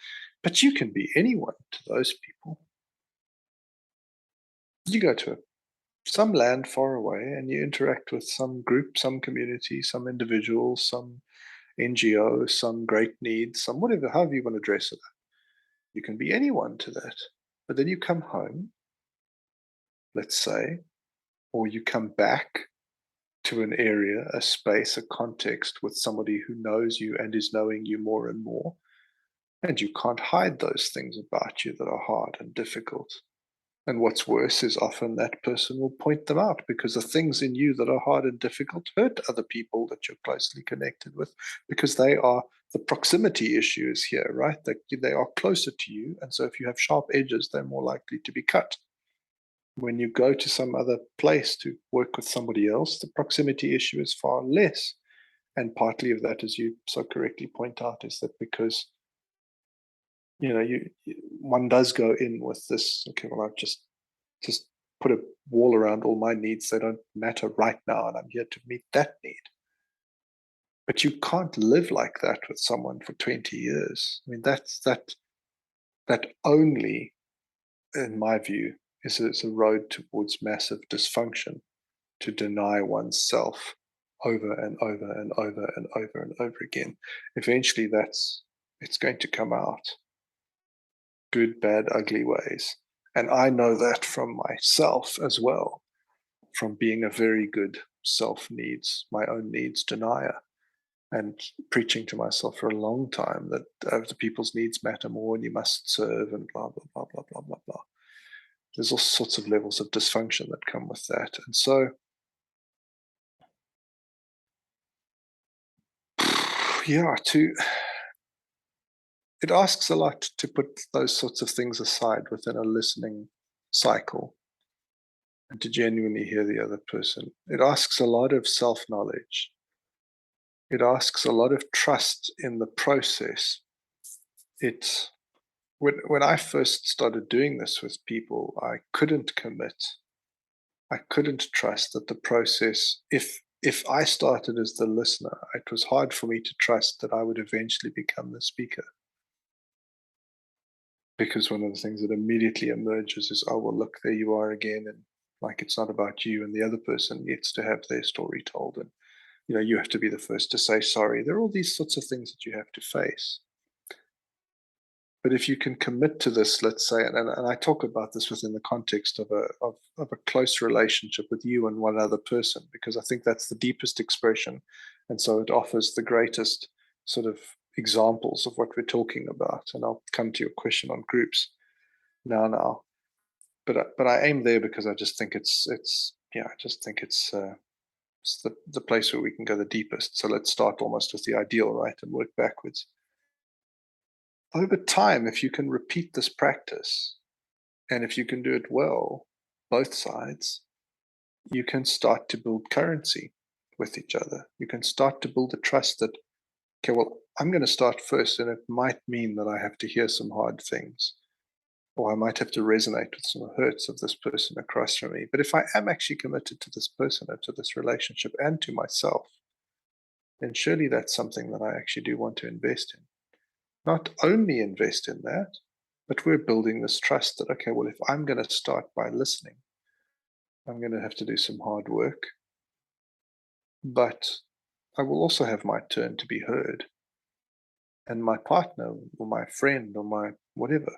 But you can be anyone to those people. You go to some land far away and you interact with some group, some community, some individual, some NGO, some great needs, some whatever, however you want to dress it. You can be anyone to that. But then you come home, let's say, or you come back to an area, a space, a context with somebody who knows you and is knowing you more and more. And you can't hide those things about you that are hard and difficult. And what's worse is often that person will point them out because the things in you that are hard and difficult hurt other people that you're closely connected with because they are the proximity issues here, right? They are closer to you. And so if you have sharp edges, they're more likely to be cut. When you go to some other place to work with somebody else, the proximity issue is far less. And partly of that, as you so correctly point out, is that because one does go in with this. Okay, well, I've just put a wall around all my needs. They don't matter right now, and I'm here to meet that need. But you can't live like that with someone for 20 years. I mean, that only, in my view, is a road towards massive dysfunction to deny oneself over and over and over and over and over again. Eventually, it's going to come out good, bad, ugly ways. And I know that from myself as well, from being a very good self needs, my own needs denier. and preaching to myself for a long time that other people's needs matter more and you must serve and blah, blah, blah, blah, blah, blah, blah. There's all sorts of levels of dysfunction that come with that. And so, yeah, it asks a lot to put those sorts of things aside within a listening cycle and to genuinely hear the other person. It asks a lot of self knowledge. It asks a lot of trust in the process. It's when I first started doing this with people, I couldn't commit. I couldn't trust that the process, if I started as the listener, it was hard for me to trust that I would eventually become the speaker. Because one of the things that immediately emerges is, oh well, look, there you are again, and like it's not about you, and the other person gets to have their story told, and you have to be the first to say sorry. There are all these sorts of things that you have to face. But if you can commit to this, let's say, and I talk about this within the context of a close relationship with you and one other person, because I think that's the deepest expression, and so it offers the greatest sort of examples of what we're talking about. And I'll come to your question on groups now. But I aim there because I just think it's yeah, I just think it's the place where we can go the deepest. So let's start almost with the ideal, right, and work backwards. Over time, if you can repeat this practice, and if you can do it well, both sides, you can start to build currency with each other. You can start to build a trust that, okay, well, I'm going to start first, and it might mean that I have to hear some hard things, or I might have to resonate with some hurts of this person across from me. But if I am actually committed to this person and to this relationship and to myself, then surely that's something that I actually do want to invest in. Not only invest in that, but we're building this trust that, okay, well, if I'm going to start by listening, I'm going to have to do some hard work, but I will also have my turn to be heard. And my partner or my friend or my whatever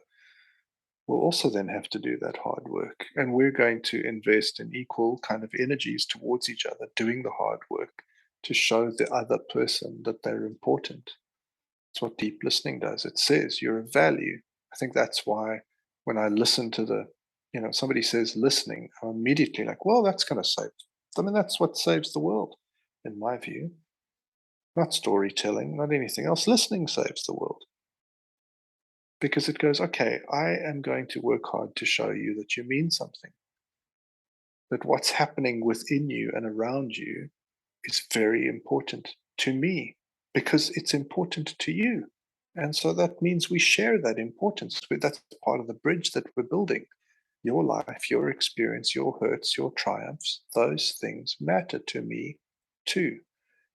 will also then have to do that hard work. And we're going to invest in equal kind of energies towards each other, doing the hard work to show the other person that they're important. It's what deep listening does. It says you're of value. I think that's why when I listen to somebody says listening, I'm immediately like, well, that's going to save. I mean, that's what saves the world, in my view. Not storytelling, not anything else. Listening saves the world because it goes, okay, I am going to work hard to show you that you mean something, that what's happening within you and around you is very important to me because it's important to you. And so that means we share that importance. That's part of the bridge that we're building. Your life, your experience, your hurts, your triumphs, those things matter to me too.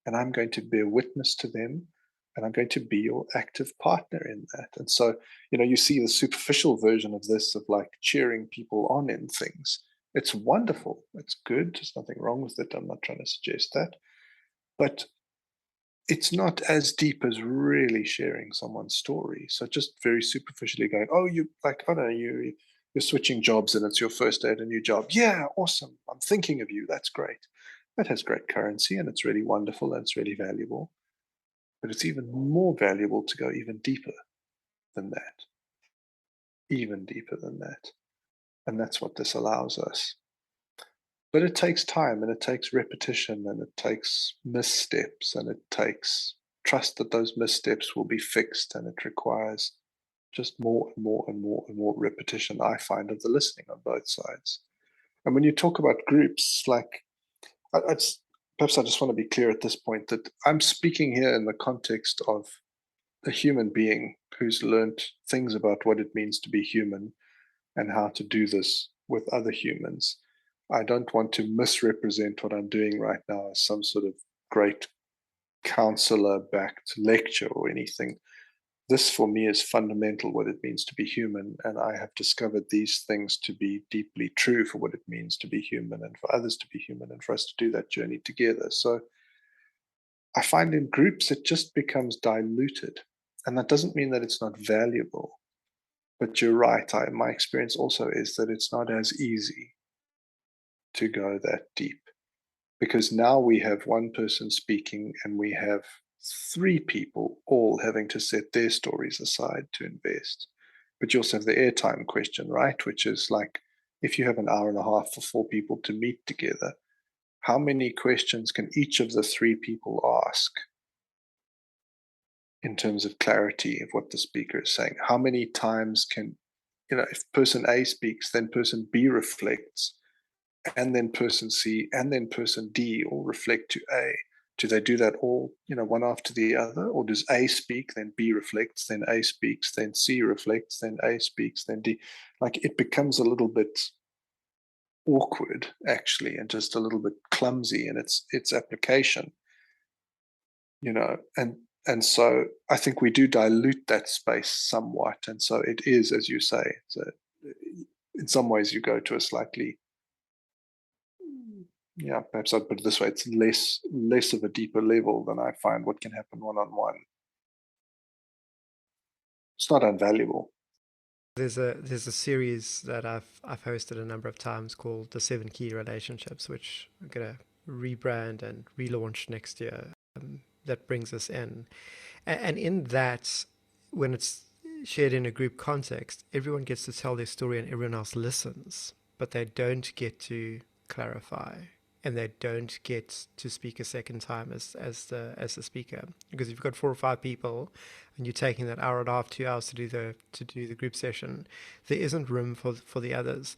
And I'm going to bear witness to them. And I'm going to be your active partner in that. And so, you see the superficial version of this of like cheering people on in things. It's wonderful. It's good. There's nothing wrong with it. I'm not trying to suggest that. But it's not as deep as really sharing someone's story. So just very superficially going, oh, you like, I don't know, you're switching jobs and it's your first day at a new job. Yeah, awesome. I'm thinking of you. That's great. That has great currency and it's really wonderful and it's really valuable. But it's even more valuable to go even deeper than that, even deeper than that. And that's what this allows us. But it takes time and it takes repetition and it takes missteps and it takes trust that those missteps will be fixed, and it requires just more and more and more and more repetition, I find, of the listening on both sides. And when you talk about groups, like perhaps I just want to be clear at this point that I'm speaking here in the context of a human being who's learned things about what it means to be human and how to do this with other humans. I don't want to misrepresent what I'm doing right now as some sort of great counselor backed lecture or anything. This for me is fundamental what it means to be human. And I have discovered these things to be deeply true for what it means to be human and for others to be human and for us to do that journey together. So I find in groups it just becomes diluted. And that doesn't mean that it's not valuable. But you're right. My experience also is that it's not as easy to go that deep because now we have one person speaking and we have three people all having to set their stories aside to invest. But you also have the airtime question, right? Which is like, if you have an hour and a half for four people to meet together, how many questions can each of the three people ask in terms of clarity of what the speaker is saying? How many times can, if person A speaks, then person B reflects, and then person C, and then person D all reflect to A? Do they do that all, one after the other? Or does A speak, then B reflects, then A speaks, then C reflects, then A speaks, then D? Like, it becomes a little bit awkward, actually, and just a little bit clumsy in its application, and so I think we do dilute that space somewhat. And so it is, as you say, in some ways you go to a slightly, yeah, perhaps I'd put it this way, it's less of a deeper level than I find what can happen one-on-one. It's not invaluable. There's a series that I've hosted a number of times called the 7 Key Relationships, which I'm gonna rebrand and relaunch next year. That brings us in, and in that, when it's shared in a group context, everyone gets to tell their story and everyone else listens, but they don't get to clarify and they don't get to speak a second time as the speaker. Because if you've got 4 or 5 people and you're taking that hour and a half, 2 hours to do the group session, there isn't room for the others.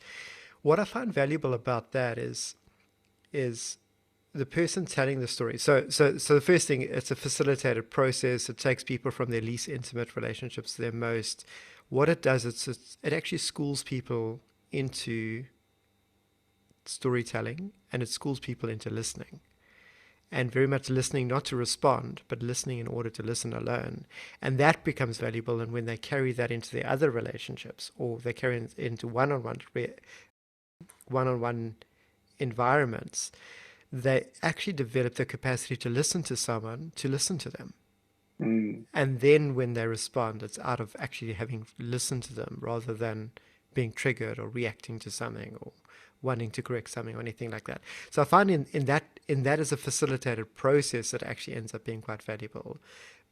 What I find valuable about that is the person telling the story. So the first thing, it's a facilitated process. It takes people from their least intimate relationships to their most. What it does, it actually schools people into storytelling, and it schools people into listening, and very much listening not to respond, but listening in order to listen alone. And that becomes valuable. And when they carry that into their other relationships, or they carry it into one-on-one environments, they actually develop the capacity to listen to someone, to listen to them. Mm, And then when they respond, it's out of actually having listened to them rather than being triggered or reacting to something or wanting to correct something or anything like that. So I find in that as a facilitated process, it actually ends up being quite valuable.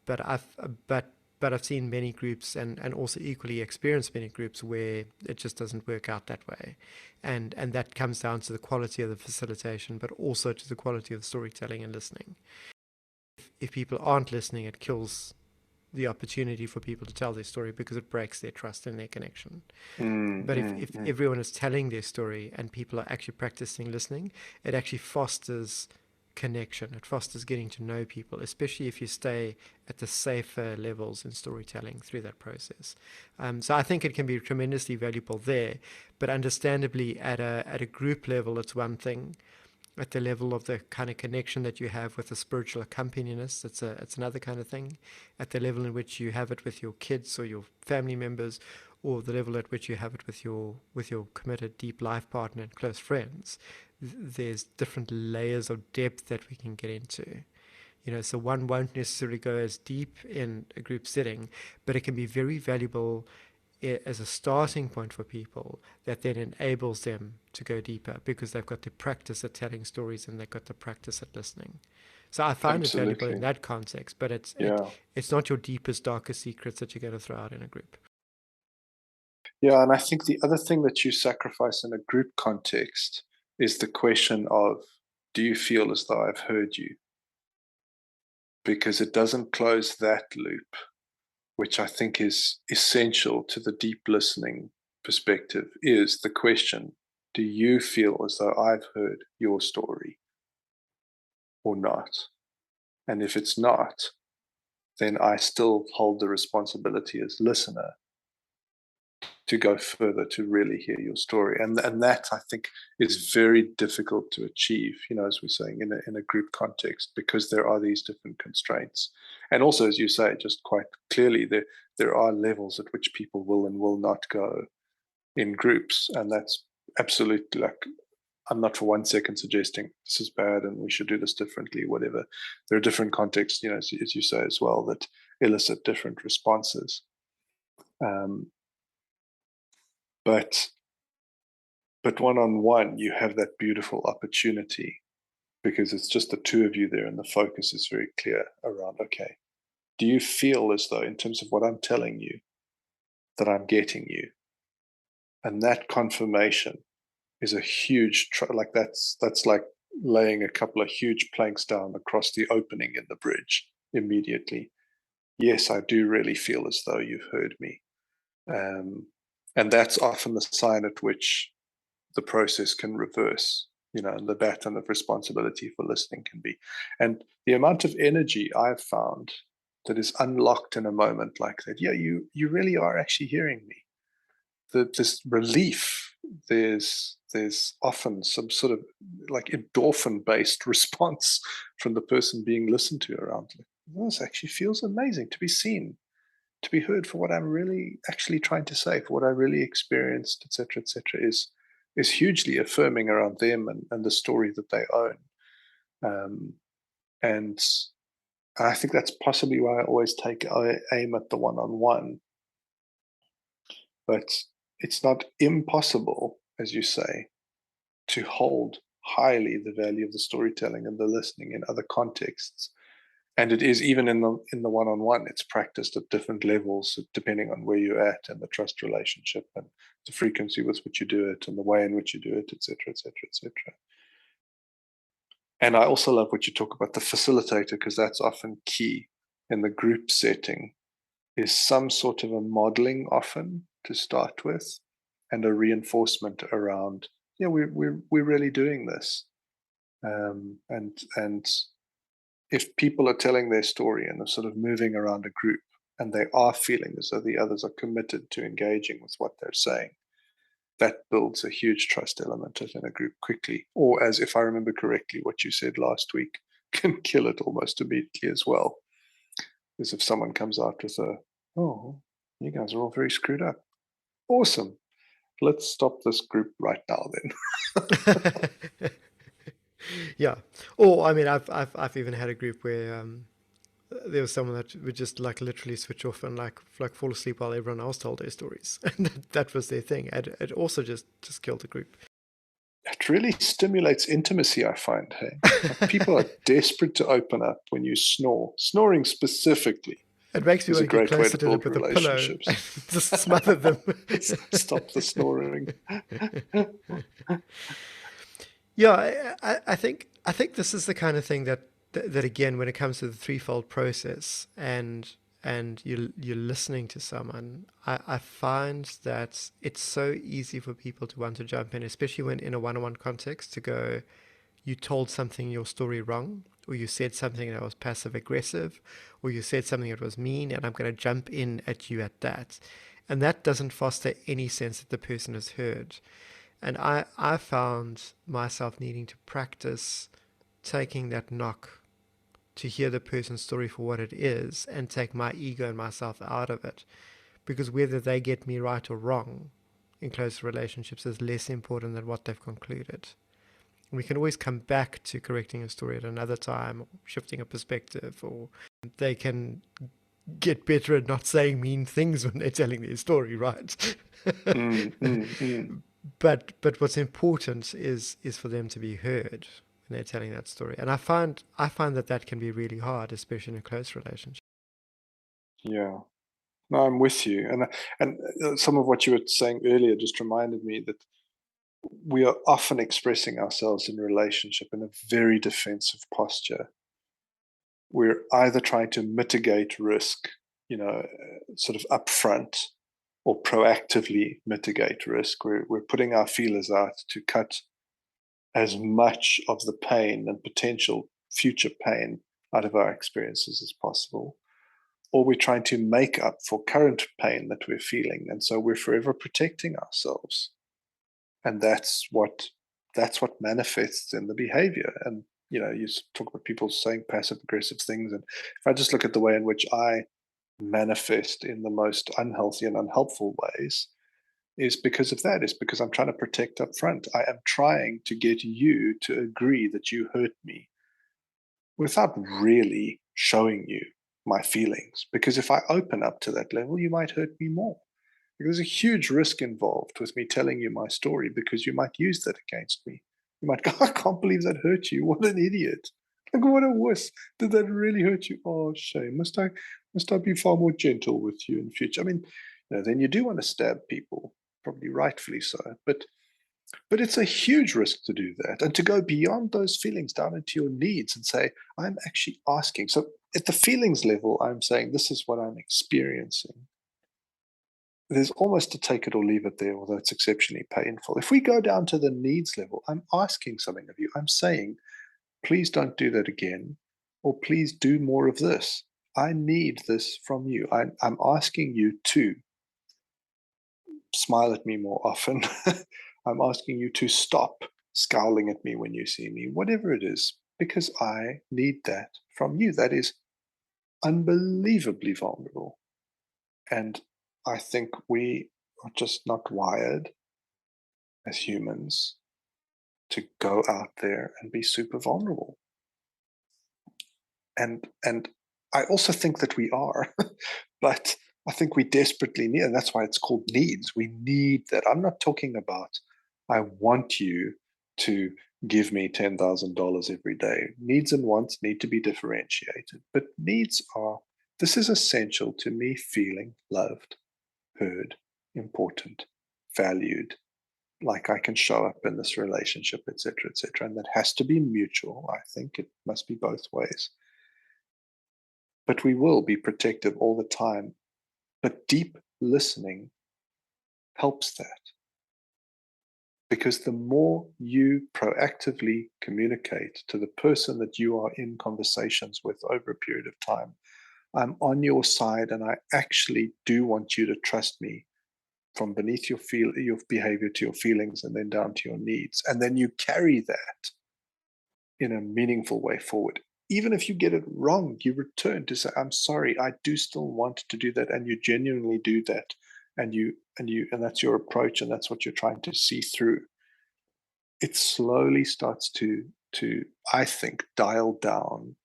But I've seen many groups and also equally experienced many groups where it just doesn't work out that way. And that comes down to the quality of the facilitation, but also to the quality of the storytelling and listening. If people aren't listening, it kills the opportunity for people to tell their story because it breaks their trust and their connection. mm, But if, mm, if mm. everyone is telling their story and people are actually practicing listening, it actually fosters connection. It fosters getting to know people, especially if you stay at the safer levels in storytelling through that process. So I think it can be tremendously valuable there, but understandably at a group level, it's one thing. At the level of the kind of connection that you have with a spiritual accompanist, it's another kind of thing. At the level in which you have it with your kids or your family members, or the level at which you have it with your committed deep life partner and close friends, there's different layers of depth that we can get into. So one won't necessarily go as deep in a group setting, but it can be very valuable as a starting point for people that then enables them to go deeper because they've got the practice at telling stories and they've got the practice at listening. So I find it valuable in Absolutely. that context, but Yeah. it's not your deepest, darkest secrets that you're going to throw out in a group. Yeah. And I think the other thing that you sacrifice in a group context is the question of, do you feel as though I've heard you? Because it doesn't close that loop, which I think is essential to the deep listening perspective, is the question, do you feel as though I've heard your story or not? And if it's not, then I still hold the responsibility as listener to go further to really hear your story. And that, I think, is very difficult to achieve, as we're saying, in a group context, because there are these different constraints. And also, as you say, just quite clearly, there are levels at which people will and will not go in groups. And that's absolutely, like, I'm not for 1 second suggesting this is bad and we should do this differently, whatever. There are different contexts, as you say as well, that elicit different responses. Um, but one on one, you have that beautiful opportunity because it's just the two of you there and the focus is very clear around, okay, do you feel as though, in terms of what I'm telling you, that I'm getting you? And that confirmation is a huge, like that's like laying a couple of huge planks down across the opening in the bridge immediately. Yes, I do really feel as though you've heard me. Um, and that's often the sign at which the process can reverse, and the baton of responsibility for listening can be. And the amount of energy I've found that is unlocked in a moment like that, yeah, you really are actually hearing me. This relief, there's often some sort of like endorphin based response from the person being listened to around it. This actually feels amazing to be seen, to be heard for what I'm really actually trying to say, for what I really experienced, etc., etc., is hugely affirming around them and the story that they own. Um, and I think that's possibly why I always take aim at the one-on-one. But it's not impossible, as you say, to hold highly the value of the storytelling and the listening in other contexts. And it is even in the one-on-one, it's practiced at different levels depending on where you're at and the trust relationship and the frequency with which you do it and the way in which you do it, etc., etc., etc. And I also love what you talk about the facilitator, because that's often key in the group setting, is some sort of a modeling often to start with, and a reinforcement around, yeah, we're really doing this. And if people are telling their story and they're sort of moving around a group and they are feeling as though the others are committed to engaging with what they're saying, that builds a huge trust element within a group quickly. Or, as if I remember correctly, what you said last week can kill it almost immediately as well. As if someone comes out with oh, you guys are all very screwed up. Awesome. Let's stop this group right now then. Yeah. Or I mean, I've even had a group where there was someone that would just like literally switch off and like fall asleep while everyone else told their stories, and that was their thing. It also just killed the group. It really stimulates intimacy, I find. Hey, like people are desperate to open up when you snore. Snoring specifically It makes me is want a to get great way closer to to them build with a pillow and relationships. just smother them. Stop the snoring. Yeah, I think this is the kind of thing that again, when it comes to the threefold process and you're listening to someone, I find that it's so easy for people to want to jump in, especially when in a one-on-one context, to go, you told something in your story wrong, or you said something that was passive aggressive, or you said something that was mean, and I'm going to jump in at you at that. And that doesn't foster any sense that the person is heard. And I found myself needing to practice taking that knock to hear the person's story for what it is and take my ego and myself out of it. Because whether they get me right or wrong in close relationships is less important than what they've concluded. We can always come back to correcting a story at another time, or shifting a perspective, or they can get better at not saying mean things when they're telling their story, right? Mm, mm, mm. But what's important is for them to be heard when they're telling that story. And I find that can be really hard, especially in a close relationship. Yeah. No, I'm with you. And some of what you were saying earlier just reminded me that we are often expressing ourselves in relationship in a very defensive posture. We're either trying to mitigate risk, sort of upfront, or proactively mitigate risk. We're putting our feelers out to cut as much of the pain and potential future pain out of our experiences as possible. Or we're trying to make up for current pain that we're feeling. And so we're forever protecting ourselves. And that's what manifests in the behavior. And you talk about people saying passive aggressive things. And if I just look at the way in which I manifest in the most unhealthy and unhelpful ways, is because of that. Is because I'm trying to protect up front. I am trying to get you to agree that you hurt me without really showing you my feelings. Because if I open up to that level, you might hurt me more. There's a huge risk involved with me telling you my story, because you might use that against me. You might go, I can't believe that hurt you. What an idiot. Like, what a wuss. Did that really hurt you? Oh, shame. Must I be far more gentle with you in future? I mean, then you do want to stab people, probably rightfully so. But it's a huge risk to do that and to go beyond those feelings down into your needs and say, I'm actually asking. So at the feelings level, I'm saying, this is what I'm experiencing. There's almost a take it or leave it there, although it's exceptionally painful. If we go down to the needs level, I'm asking something of you. I'm saying, please don't do that again, or please do more of this. I need this from you. I'm asking you to smile at me more often. I'm asking you to stop scowling at me when you see me, whatever it is, because I need that from you. That is unbelievably vulnerable. And I think we are just not wired as humans to go out there and be super vulnerable. And I also think that we are, but I think we desperately need, and that's why it's called needs. We need that. I'm not talking about I want you to give me $10,000 every day. Needs and wants need to be differentiated, but needs are, this is essential to me feeling loved, heard, important, valued, like I can show up in this relationship, etc., etc. And that has to be mutual. I think it must be both ways. But we will be protective all the time. But deep listening helps that. Because the more you proactively communicate to the person that you are in conversations with over a period of time, I'm on your side and I actually do want you to trust me from beneath your behavior to your feelings and then down to your needs. And then you carry that in a meaningful way forward. Even if you get it wrong, you return to say, I'm sorry, I do still want to do that. And you genuinely do that. And that's your approach, and that's what you're trying to see through. It slowly starts to, I think, dial down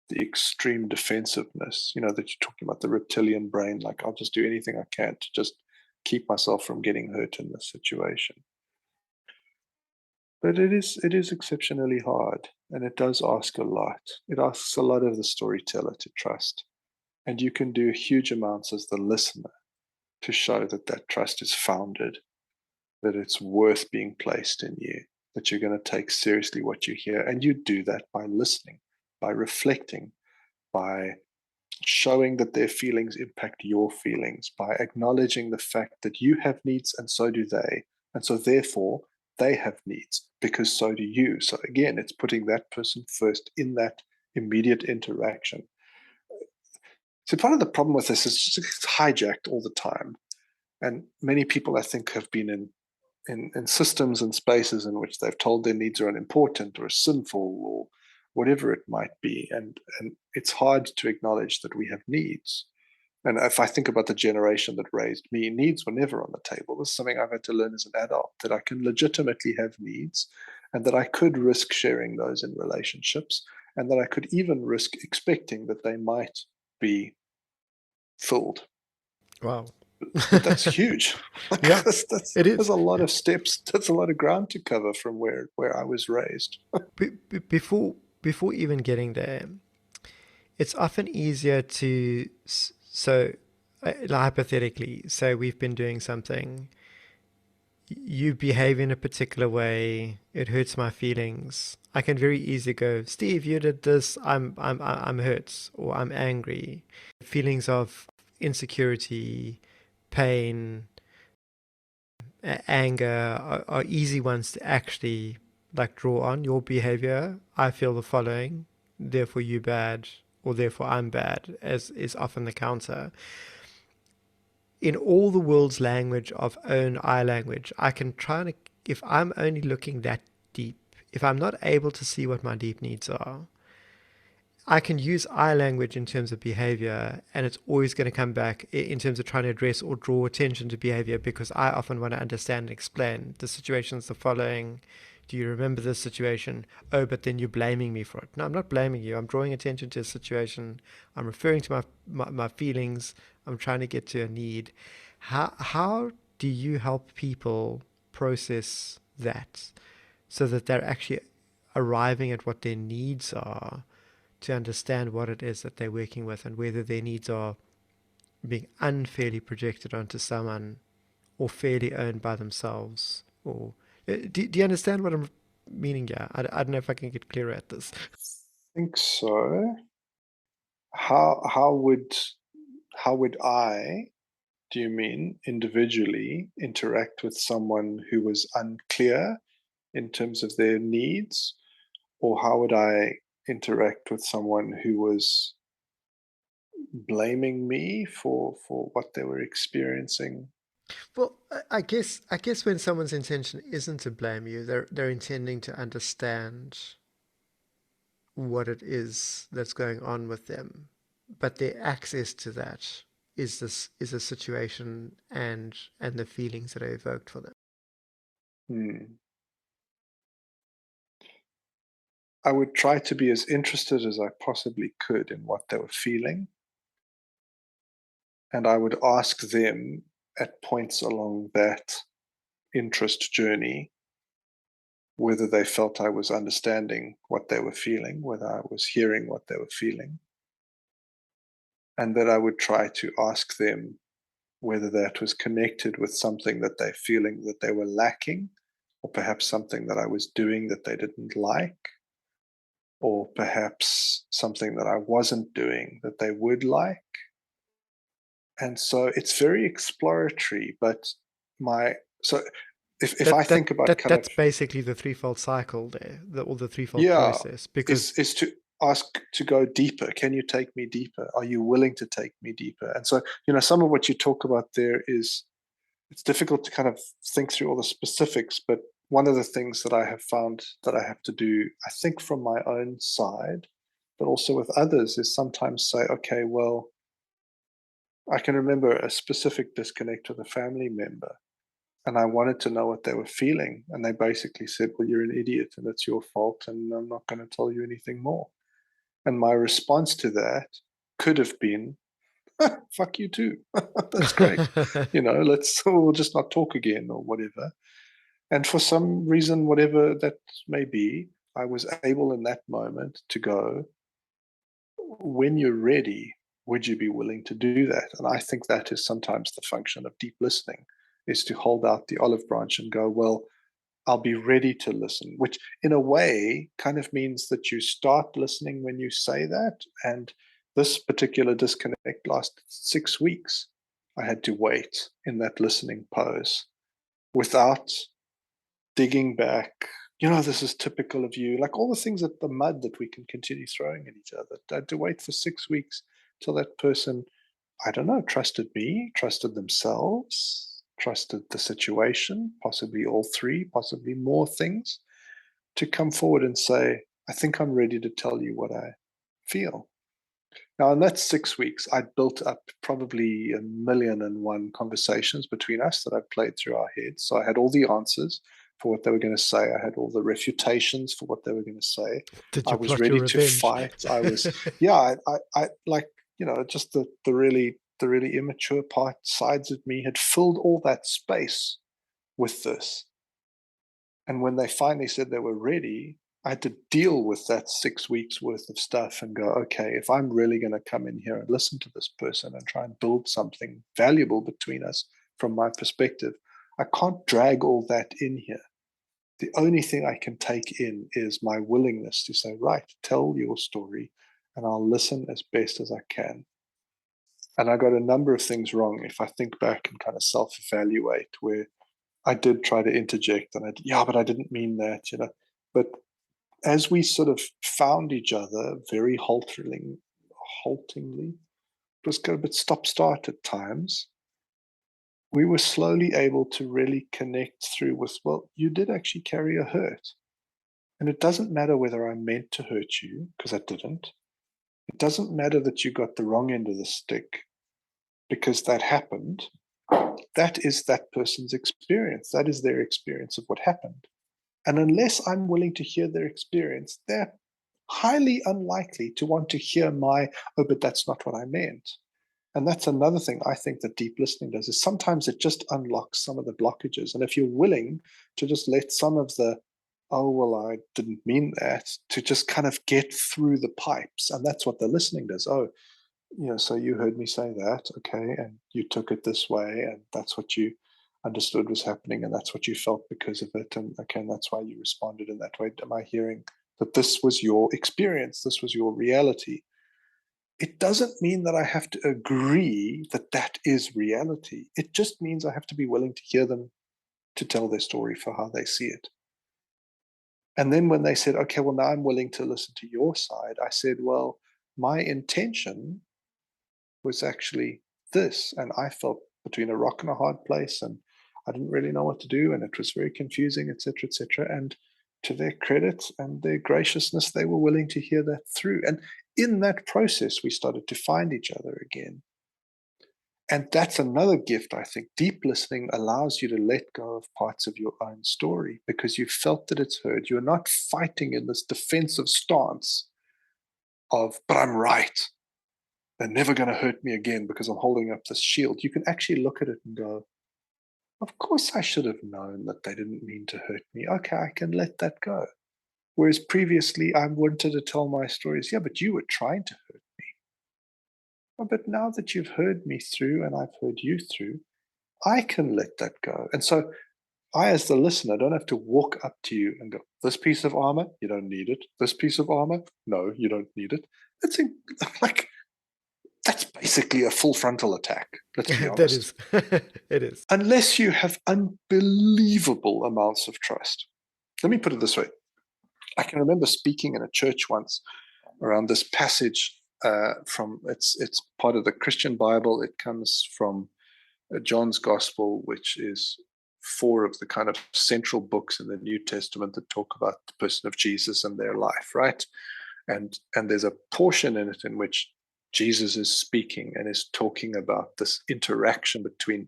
the extreme defensiveness, that you're talking about, the reptilian brain, like I'll just do anything I can to just keep myself from getting hurt in this situation. But it is exceptionally hard, and it does ask a lot. It asks a lot of the storyteller to trust. And you can do huge amounts as the listener to show that that trust is founded, that it's worth being placed in you, that you're going to take seriously what you hear. And you do that by listening, by reflecting, by showing that their feelings impact your feelings, by acknowledging the fact that you have needs and so do they. And so therefore, they have needs because so do you. So again, it's putting that person first in that immediate interaction. So part of the problem with this is just it's hijacked all the time. And many people, I think, have been in systems and spaces in which they've told their needs are unimportant or sinful or whatever it might be. And it's hard to acknowledge that we have needs. And if I think about the generation that raised me, needs were never on the table. This is something I've had to learn as an adult, that I can legitimately have needs and that I could risk sharing those in relationships and that I could even risk expecting that they might be filled. Wow. But that's huge. Yeah, it There's is. a lot of steps. That's a lot of ground to cover from where I was raised. Before even getting there, it's often easier to so hypothetically, so we've been doing something, you behave in a particular way, it hurts my feelings. I can very easily go, Steve, you did this, I'm hurt, or I'm angry. Feelings of insecurity, pain, anger are easy ones to actually like draw on your behavior. I feel the following, therefore you bad, or therefore I'm bad, as is often the counter. In all the world's language of own I language, I can try to, if I'm only looking that deep, if I'm not able to see what my deep needs are, I can use I language in terms of behavior, and it's always going to come back in terms of trying to address or draw attention to behavior, because I often want to understand and explain the situation's the following. Do you remember this situation? Oh, but then you're blaming me for it. No, I'm not blaming you. I'm drawing attention to a situation. I'm referring to my feelings. I'm trying to get to a need. How do you help people process that? so that they're actually arriving at what their needs are, to understand what it is that they're working with and whether their needs are being unfairly projected onto someone or fairly owned by themselves. Or do you understand what I'm meaning here? I don't know if I can get clearer at this. Think so. How would I, do you mean individually, interact with someone who was unclear in terms of their needs? Or how would I interact with someone who was blaming me for what they were experiencing? Well, I guess when someone's intention isn't to blame you, they're intending to understand what it is that's going on with them, but their access to that is a situation and the feelings that are evoked for them. Hmm. I would try to be as interested as I possibly could in what they were feeling, and I would ask them at points along that interest journey whether they felt I was understanding what they were feeling, whether I was hearing what they were feeling, and that I would try to ask them whether that was connected with something that they're feeling that they were lacking, or perhaps something that I was doing that they didn't like, or perhaps something that I wasn't doing that they would like. And so it's very exploratory, but my so if I That think that about that kind of, that's basically the threefold cycle there, or the threefold yeah, process. is Because is to ask to go deeper. Can you take me deeper? Are you willing to take me deeper? And so, some of what you talk about there is, it's difficult to kind of think through all the specifics, but one of the things that I have found that I have to do, I think from my own side, but also with others, is sometimes say, okay, well, I can remember a specific disconnect with a family member, and I wanted to know what they were feeling. And they basically said, well, you're an idiot and it's your fault, and I'm not going to tell you anything more. And my response to that could have been, fuck you too. That's great. We'll just not talk again or whatever. And for some reason, whatever that may be, I was able in that moment to go, when you're ready, would you be willing to do that? And I think that is sometimes the function of deep listening, is to hold out the olive branch and go, well, I'll be ready to listen, which in a way kind of means that you start listening when you say that. And this particular disconnect lasted 6 weeks. I had to wait in that listening pose without digging back. This is typical of you, like all the things that the mud that we can continue throwing at each other. I had to wait for 6 weeks till that person, I don't know, trusted me, trusted themselves, trusted the situation, possibly all three, possibly more things, to come forward and say, I think I'm ready to tell you what I feel. Now, in that 6 weeks, I'd built up probably 1,000,001 conversations between us that I'd played through our heads. So I had all the answers for what they were going to say. I had all the refutations for what they were going to say. did I you was plot your ready to revenge? fight. I was, yeah, I like, just the really immature part sides of me had filled all that space with this. And when they finally said they were ready, I had to deal with that 6 weeks worth of stuff and go, okay, if I'm really going to come in here and listen to this person and try and build something valuable between us from my perspective, I can't drag all that in here. The only thing I can take in is my willingness to say, right, tell your story, and I'll listen as best as I can. And I got a number of things wrong if I think back and kind of self evaluate, where I did try to interject and yeah, but I didn't mean that. But as we sort of found each other very haltingly, it was kind of a bit stop start at times. We were slowly able to really connect through with, well, you did actually carry a hurt. And it doesn't matter whether I meant to hurt you, because I didn't. It doesn't matter that you got the wrong end of the stick, because that happened. That is that person's experience. That is their experience of what happened. And unless I'm willing to hear their experience, they're highly unlikely to want to hear my, oh, but that's not what I meant. And that's another thing I think that deep listening does, is sometimes it just unlocks some of the blockages. And if you're willing to just let some of the oh, well, I didn't mean that, to just kind of get through the pipes. And that's what the listening does. Oh, so you heard me say that, okay, and you took it this way, and that's what you understood was happening, and that's what you felt because of it, and okay, and that's why you responded in that way. Am I hearing that this was your experience? This was your reality? It doesn't mean that I have to agree that that is reality. It just means I have to be willing to hear them to tell their story for how they see it. And then when they said, okay, well, now I'm willing to listen to your side, I said, well, my intention was actually this. And I felt between a rock and a hard place, and I didn't really know what to do. And it was very confusing, etc., etc. And to their credit and their graciousness, they were willing to hear that through. And in that process, we started to find each other again. And that's another gift, I think. Deep listening allows you to let go of parts of your own story because you felt that it's heard. You're not fighting in this defensive stance of, but I'm right. They're never going to hurt me again because I'm holding up this shield. You can actually look at it and go, of course I should have known that they didn't mean to hurt me. Okay, I can let that go. Whereas previously I wanted to tell my stories. Yeah, but you were trying to hurt me. Oh, but now that you've heard me through and I've heard you through, I can let that go. And so I, as the listener, don't have to walk up to you and go, this piece of armor, you don't need it. This piece of armor, no, you don't need it. It's like, that's basically a full frontal attack. Let's be That honest. is, it is. Unless you have unbelievable amounts of trust. Let me put it this way. I can remember speaking in a church once around this passage from it's part of the Christian Bible. It comes from John's Gospel, which is four of the kind of central books in the New Testament that talk about the person of Jesus and their life, right? And there's a portion in it in which Jesus is speaking and is talking about this interaction between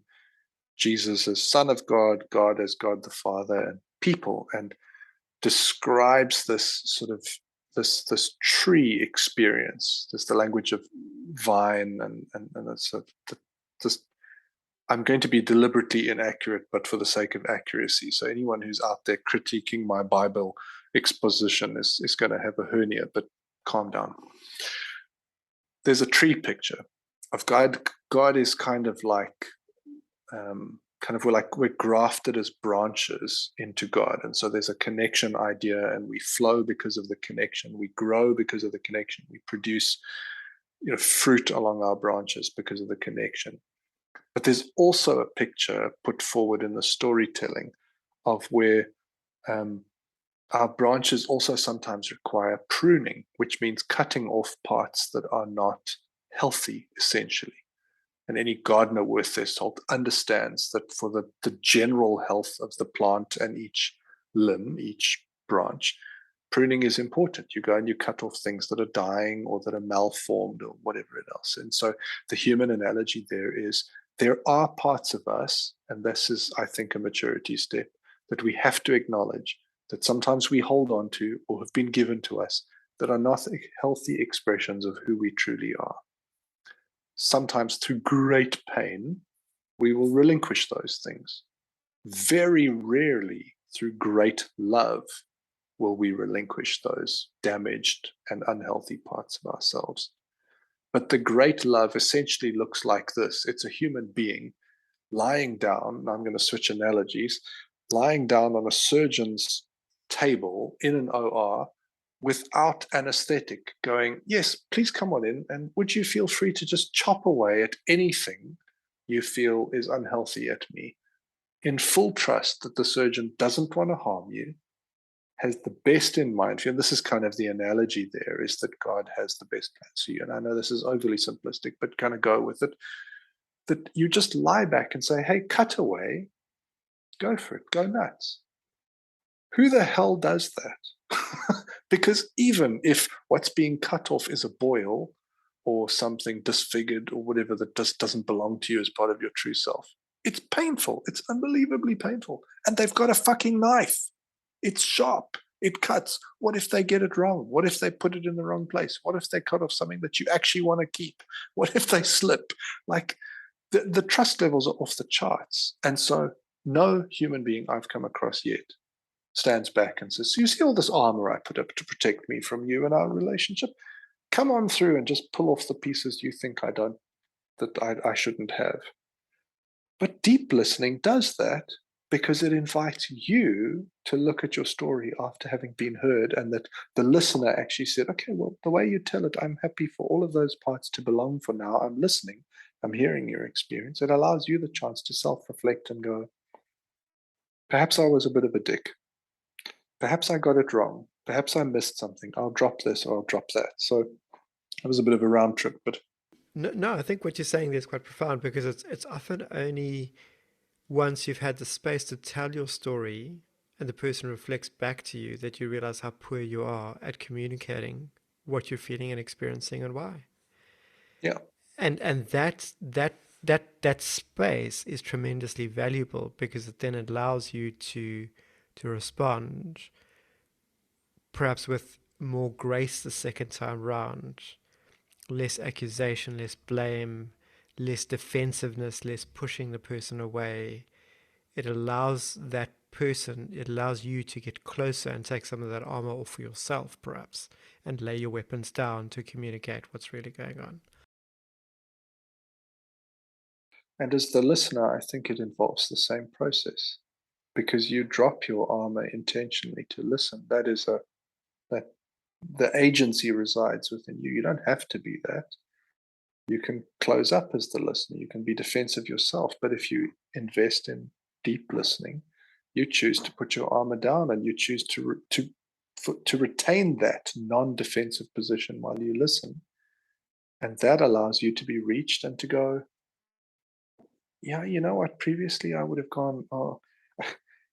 Jesus as Son of God, God as God the Father, and people, and describes this sort of this tree experience. There's the language of vine, and it's this. I'm going to be deliberately inaccurate, but for the sake of accuracy. So anyone who's out there critiquing my Bible exposition is going to have a hernia, but calm down. There's a tree picture of God. God is kind of like we're grafted as branches into God. And so there's a connection idea, and we flow because of the connection. We grow because of the connection. We produce fruit along our branches because of the connection. But there's also a picture put forward in the storytelling of where our branches also sometimes require pruning, which means cutting off parts that are not healthy, essentially. And any gardener worth their salt understands that for the general health of the plant and each limb, each branch, pruning is important. You go and you cut off things that are dying or that are malformed or whatever else. And so the human analogy there are parts of us, and this is, I think, a maturity step, that we have to acknowledge that sometimes we hold on to or have been given to us that are not healthy expressions of who we truly are. Sometimes through great pain, we will relinquish those things. Very rarely through great love will we relinquish those damaged and unhealthy parts of ourselves. But the great love essentially looks like this. It's a human being lying down, I'm going to switch analogies, lying down on a surgeon's table in an OR without anesthetic, going, yes, please come on in, and would you feel free to just chop away at anything you feel is unhealthy at me, in full trust that the surgeon doesn't want to harm you, has the best in mind for you. And this is kind of the analogy there, is that God has the best plans for you. And I know this is overly simplistic, but kind of go with it. That you just lie back and say, hey, cut away, go for it, go nuts. Who the hell does that? Because even if what's being cut off is a boil or something disfigured or whatever that just doesn't belong to you as part of your true self, it's painful. It's unbelievably painful. And they've got a fucking knife. It's sharp. It cuts. What if they get it wrong? What if they put it in the wrong place? What if they cut off something that you actually want to keep? What if they slip? Like, the trust levels are off the charts. And so no human being I've come across yet stands back and says, "So you see all this armor I put up to protect me from you and our relationship? Come on through and just pull off the pieces you think I shouldn't have." But deep listening does that because it invites you to look at your story after having been heard, and that the listener actually said, "Okay, well, the way you tell it, I'm happy for all of those parts to belong for now. I'm listening. I'm hearing your experience." It allows you the chance to self reflect and go, "Perhaps I was a bit of a dick. Perhaps I got it wrong. Perhaps I missed something. I'll drop this or I'll drop that." So it was a bit of a round trip, but No, no, I think what you're saying there is quite profound because it's often only once you've had the space to tell your story and the person reflects back to you that you realize how poor you are at communicating what you're feeling and experiencing and why. yeah. And that space is tremendously valuable because it then allows you to respond perhaps with more grace the second time round, less accusation, less blame, less defensiveness, less pushing the person away. It allows you to get closer and take some of that armor off for yourself, perhaps, and lay your weapons down to communicate what's really going on. And as the listener, I think it involves the same process because you drop your armor intentionally to listen. That the agency resides within you. You don't have to be that. You can close up as the listener. You can be defensive yourself. But if you invest in deep listening, you choose to put your armor down and you choose to retain that non-defensive position while you listen. And that allows you to be reached and to go, "Yeah, you know what? Previously, I would have gone, oh."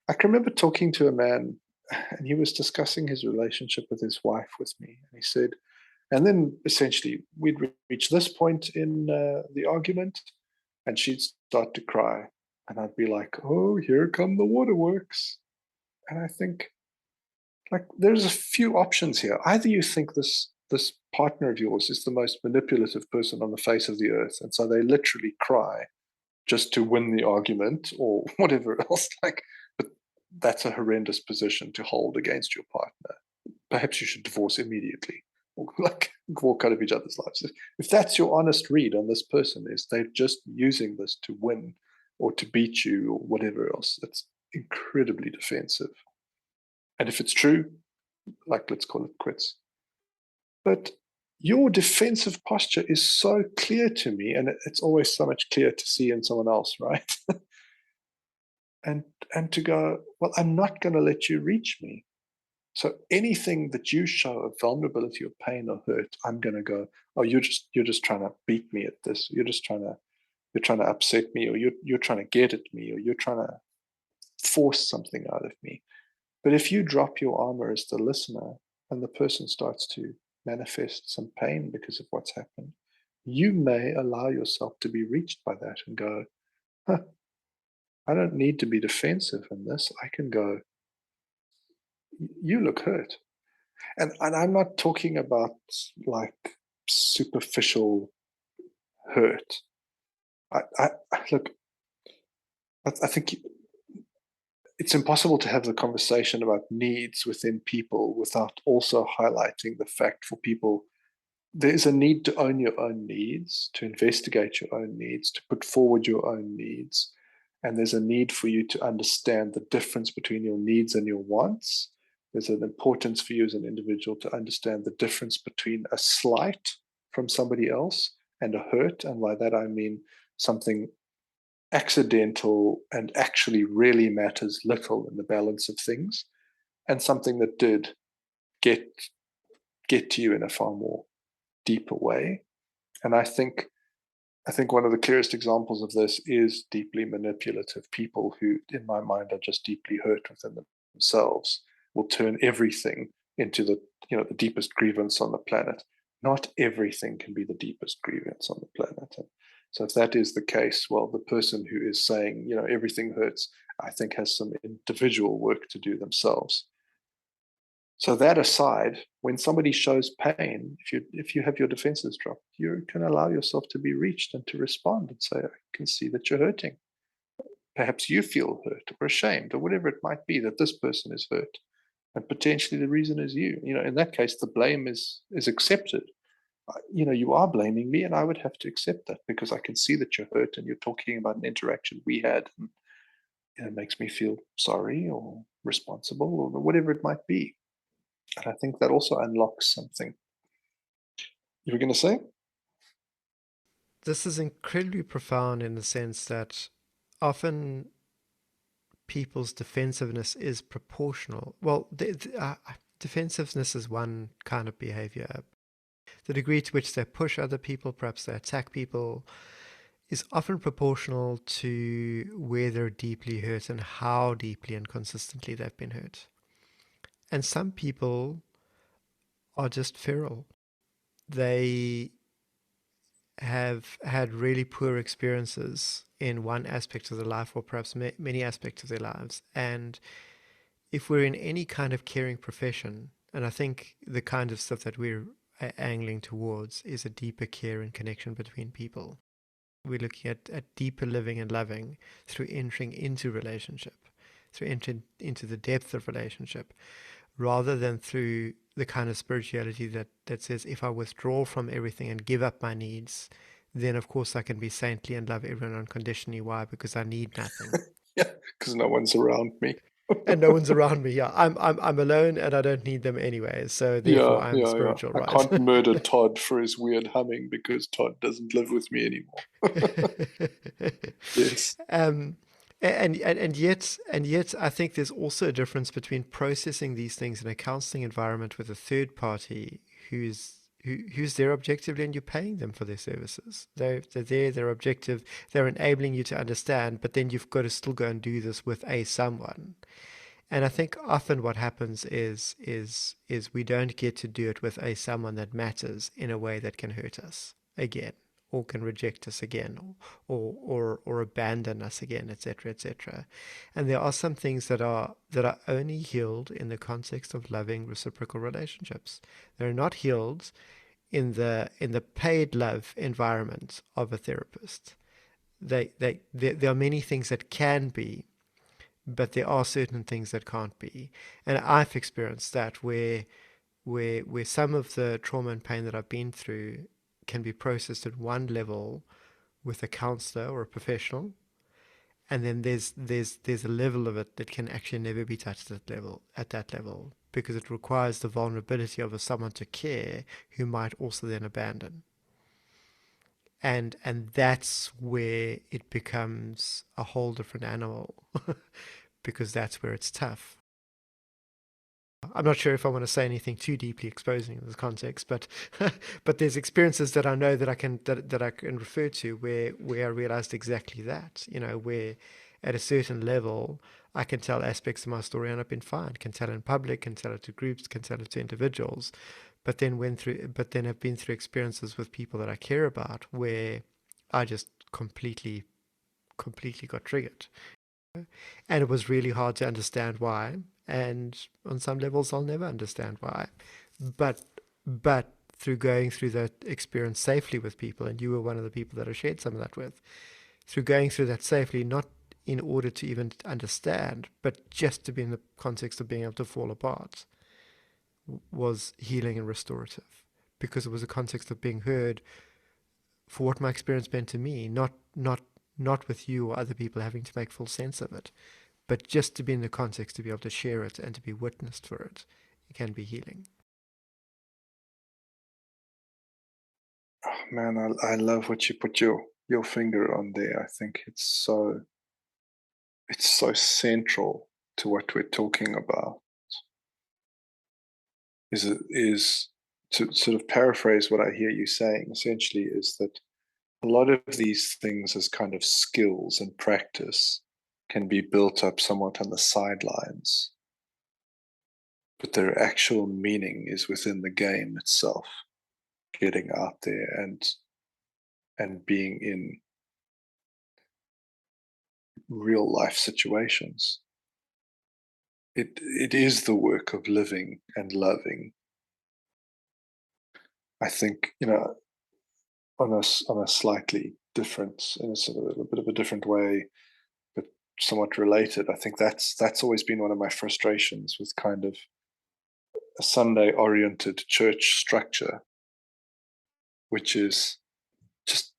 I can remember talking to a man, and he was discussing his relationship with his wife with me. And he said, and then essentially, we'd reach this point in the argument, and she'd start to cry. And I'd be like, "Oh, here come the waterworks." And I think, like, there's a few options here. Either you think this partner of yours is the most manipulative person on the face of the earth, and so they literally cry just to win the argument or whatever else. Like, but that's a horrendous position to hold against your partner. Perhaps you should divorce immediately or like walk out of each other's lives. If that's your honest read on this person, is they're just using this to win or to beat you or whatever else, it's incredibly defensive. And if it's true, like, let's call it quits. But your defensive posture is so clear to me, and it's always so much clearer to see in someone else, right? and and to go, well, I'm not going to let you reach me. So anything that you show of vulnerability or pain or hurt, I'm going to go, oh, you're just trying to beat me at this. You're trying to upset me, or you're trying to get at me, or you're trying to force something out of me. But if you drop your armor as the listener and the person starts to manifest some pain because of what's happened, you may allow yourself to be reached by that and go, huh, I don't need to be defensive in this. I can go, you look hurt. And I'm not talking about like superficial hurt. I look, I think it's impossible to have the conversation about needs within people without also highlighting the fact for people there's a need to own your own needs, to investigate your own needs, to put forward your own needs. And there's a need for you to understand the difference between your needs and your wants. There's an importance for you as an individual to understand the difference between a slight from somebody else and a hurt. And by that, I mean something accidental and actually really matters little in the balance of things, and something that did get get to you in a far more deeper way. And I think one of the clearest examples of this is deeply manipulative people who, in my mind, are just deeply hurt within themselves, will turn everything into the deepest grievance on the planet. Not everything can be the deepest grievance on the planet. And so if that is the case, well, the person who is saying, everything hurts, I think has some individual work to do themselves. So that aside, when somebody shows pain, if you have your defenses dropped, you can allow yourself to be reached and to respond and say, "I can see that you're hurting. perhaps you feel hurt or ashamed or whatever it might be that this person is hurt, and potentially the reason is you. In that case, the blame is accepted. You are blaming me, and I would have to accept that because I can see that you're hurt and you're talking about an interaction we had, and it makes me feel sorry or responsible or whatever it might be. And I think that also unlocks something. You were going to say? This is incredibly profound in the sense that often people's defensiveness is proportional. Well, defensiveness is one kind of behavior. The degree to which they push other people, perhaps they attack people, is often proportional to where they're deeply hurt and how deeply and consistently they've been hurt. And some people are just feral. They have had really poor experiences in one aspect of their life or perhaps many aspects of their lives. And if we're in any kind of caring profession, and I think the kind of stuff that we're angling towards is a deeper care and connection between people. We're looking at deeper living and loving through entering into relationship, through entering into the depth of relationship, rather than through the kind of spirituality that says, if I withdraw from everything and give up my needs, then of course I can be saintly and love everyone unconditionally. Why? Because I need nothing. Yeah, because no one's around me. And no one's around me. Yeah, I'm alone and I don't need them anyway. So therefore Yeah, I'm yeah, yeah. spiritual, I right? can't murder Todd for his weird humming because Todd doesn't live with me anymore. Yes. um, and yet, I think there's also a difference between processing these things in a counseling environment with a third party who's there objectively, and you're paying them for their services. They're there, they're objective, they're enabling you to understand, but then you've got to still go and do this with a someone. And I think often what happens is we don't get to do it with a someone that matters in a way that can hurt us again, or can reject us again, or abandon us again, etc., etc. And there are some things that are only healed in the context of loving reciprocal relationships. They're not healed in the paid love environment of a therapist. There are many things that can be, but there are certain things that can't be. And I've experienced that where some of the trauma and pain that I've been through can be processed at one level with a counselor or a professional, and then there's a level of it that can actually never be touched at that level because it requires the vulnerability of someone to care who might also then abandon. And that's where it becomes a whole different animal because that's where it's tough. I'm not sure if I want to say anything too deeply exposing the context, but but there's experiences that I know that I can refer to where I realized exactly that. Where at a certain level I can tell aspects of my story and I've been fine. Can tell in public, can tell it to groups, can tell it to individuals. But then I've been through experiences with people that I care about where I just completely got triggered, and it was really hard to understand why. And on some levels, I'll never understand why. But but through going through that experience safely with people, and you were one of the people that I shared some of that with, through going through that safely, not in order to even understand, but just to be in the context of being able to fall apart, was healing and restorative, because it was a context of being heard for what my experience meant to me, not with you or other people having to make full sense of it, but just to be in the context to be able to share it and to be witnessed for it. It can be healing. Oh, man, I love what you put your finger on there. I think it's so central to what we're talking about. Is to sort of paraphrase what I hear you saying essentially is that a lot of these things as kind of skills and practice can be built up somewhat on the sidelines, but their actual meaning is within the game itself, getting out there and being in real life situations. It is the work of living and loving. I think, on a slightly different, in a sort of a bit of a different way, but somewhat related. I think that's always been one of my frustrations with kind of a Sunday oriented church structure, which is just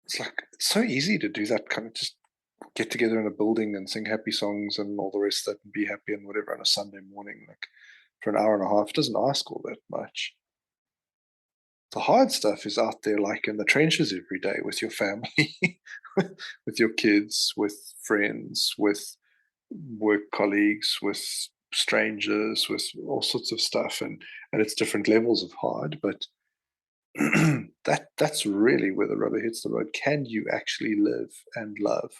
it's like it's so easy to do that kind of just get together in a building and sing happy songs and all the rest of that and be happy and whatever on a Sunday morning, like for an hour and a half. It doesn't ask all that much. The hard stuff is out there, like in the trenches every day with your family, with your kids, with friends, with work colleagues, with strangers, with all sorts of stuff, and it's different levels of hard. But that's really where the rubber hits the road. Can you actually live and love,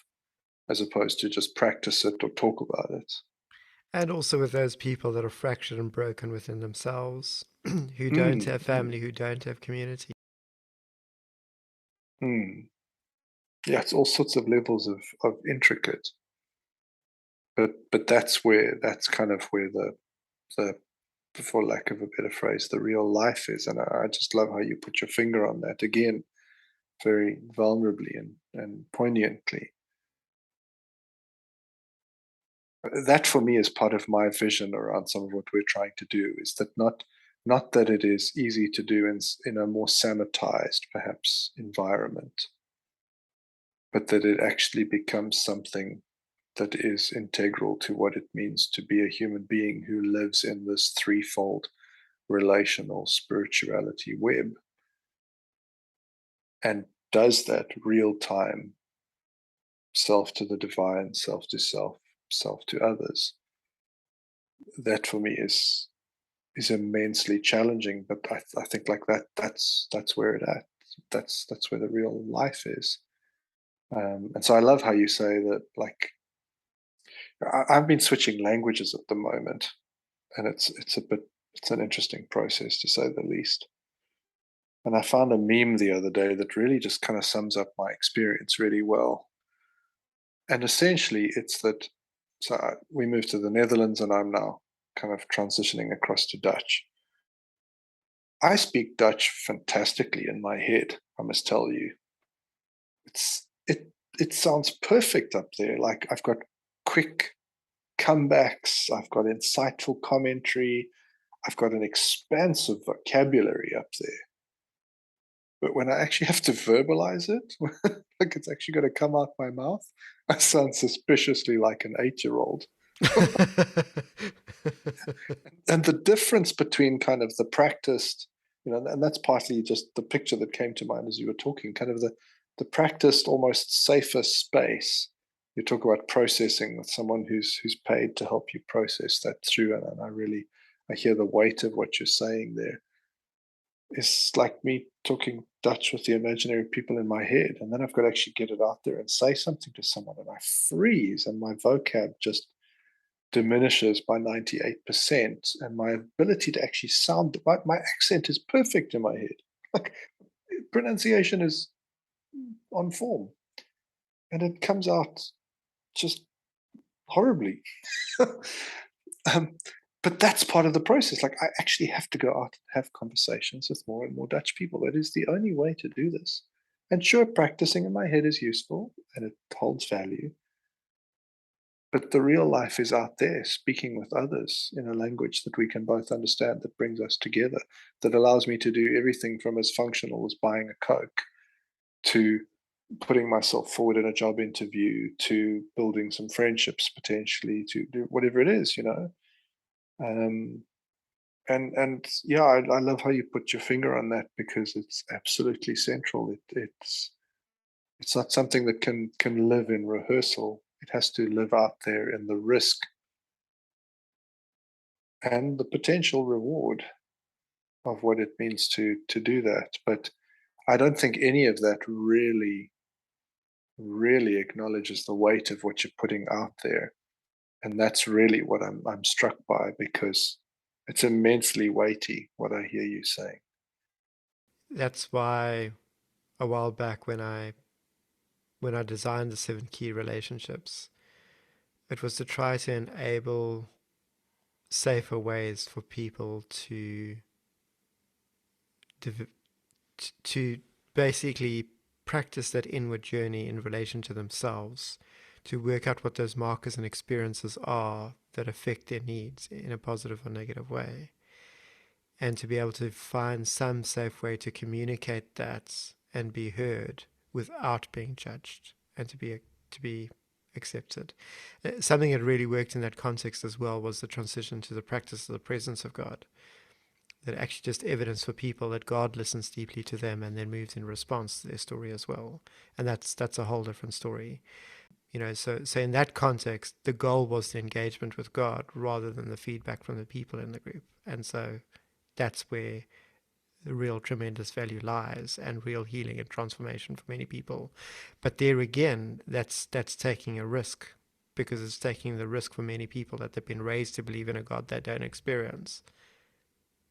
as opposed to just practice it or talk about it? And also with those people that are fractured and broken within themselves, who don't Mm, have family, mm, who don't have community. mm. Yeah, it's all sorts of levels of intricate, but that's kind of where the for lack of a better phrase, the real life is. And I just love how you put your finger on that again, very vulnerably and poignantly. That for me is part of my vision around some of what we're trying to do is that not that it is easy to do in a more sanitized perhaps environment, but that it actually becomes something that is integral to what it means to be a human being who lives in this threefold relational spirituality web and does that real time, self to the divine, self to self, self to others. That for me is immensely challenging, but I think like that's where it at. That's where the real life is. And so I love how you say that. Like I've been switching languages at the moment, and it's an interesting process to say the least. And I found a meme the other day that really just kind of sums up my experience really well. And essentially, it's that we moved to the Netherlands, and I'm now kind of transitioning across to Dutch. I speak Dutch fantastically in my head, I must tell you. It's it sounds perfect up there. Like I've got quick comebacks, I've got insightful commentary, I've got an expansive vocabulary up there. But when I actually have to verbalize it, like it's actually going to come out my mouth, I sound suspiciously like an 8-year-old. And the difference between kind of the practiced, and that's partly just the picture that came to mind as you were talking, kind of the practiced, almost safer space. You talk about processing with someone who's paid to help you process that through, and I hear the weight of what you're saying there. It's like me talking Dutch with the imaginary people in my head, and then I've got to actually get it out there and say something to someone, and I freeze, and my vocab just diminishes by 98%, and my ability to actually sound my accent is perfect in my head. Like pronunciation is on form, and it comes out just horribly. um, but that's part of the process. Like I actually have to go out and have conversations with more and more Dutch people. That is the only way to do this. And sure, practicing in my head is useful and it holds value. But the real life is out there, speaking with others in a language that we can both understand, that brings us together, that allows me to do everything from as functional as buying a Coke to putting myself forward in a job interview to building some friendships potentially to do whatever it is. Um, and yeah, I love how you put your finger on that because it's absolutely central. It's not something that can live in rehearsal. It has to live out there in the risk and the potential reward of what it means to do that. But I don't think any of that really acknowledges the weight of what you're putting out there. And that's really what I'm struck by because it's immensely weighty what I hear you saying. That's why a while back when I designed the 7 key relationships, it was to try to enable safer ways for people dev- to basically practice that inward journey in relation to themselves, to work out what those markers and experiences are that affect their needs in a positive or negative way, and to be able to find some safe way to communicate that and be heard without being judged, and to be accepted. Something that really worked in that context as well was the transition to the practice of the presence of God. That actually just evidence for people that God listens deeply to them and then moves in response to their story as well. And that's a whole different story. So in that context, the goal was the engagement with God rather than the feedback from the people in the group. And so that's where the real tremendous value lies, and real healing and transformation for many people. But there again, that's taking a risk, because it's taking the risk for many people that they've been raised to believe in a God they don't experience.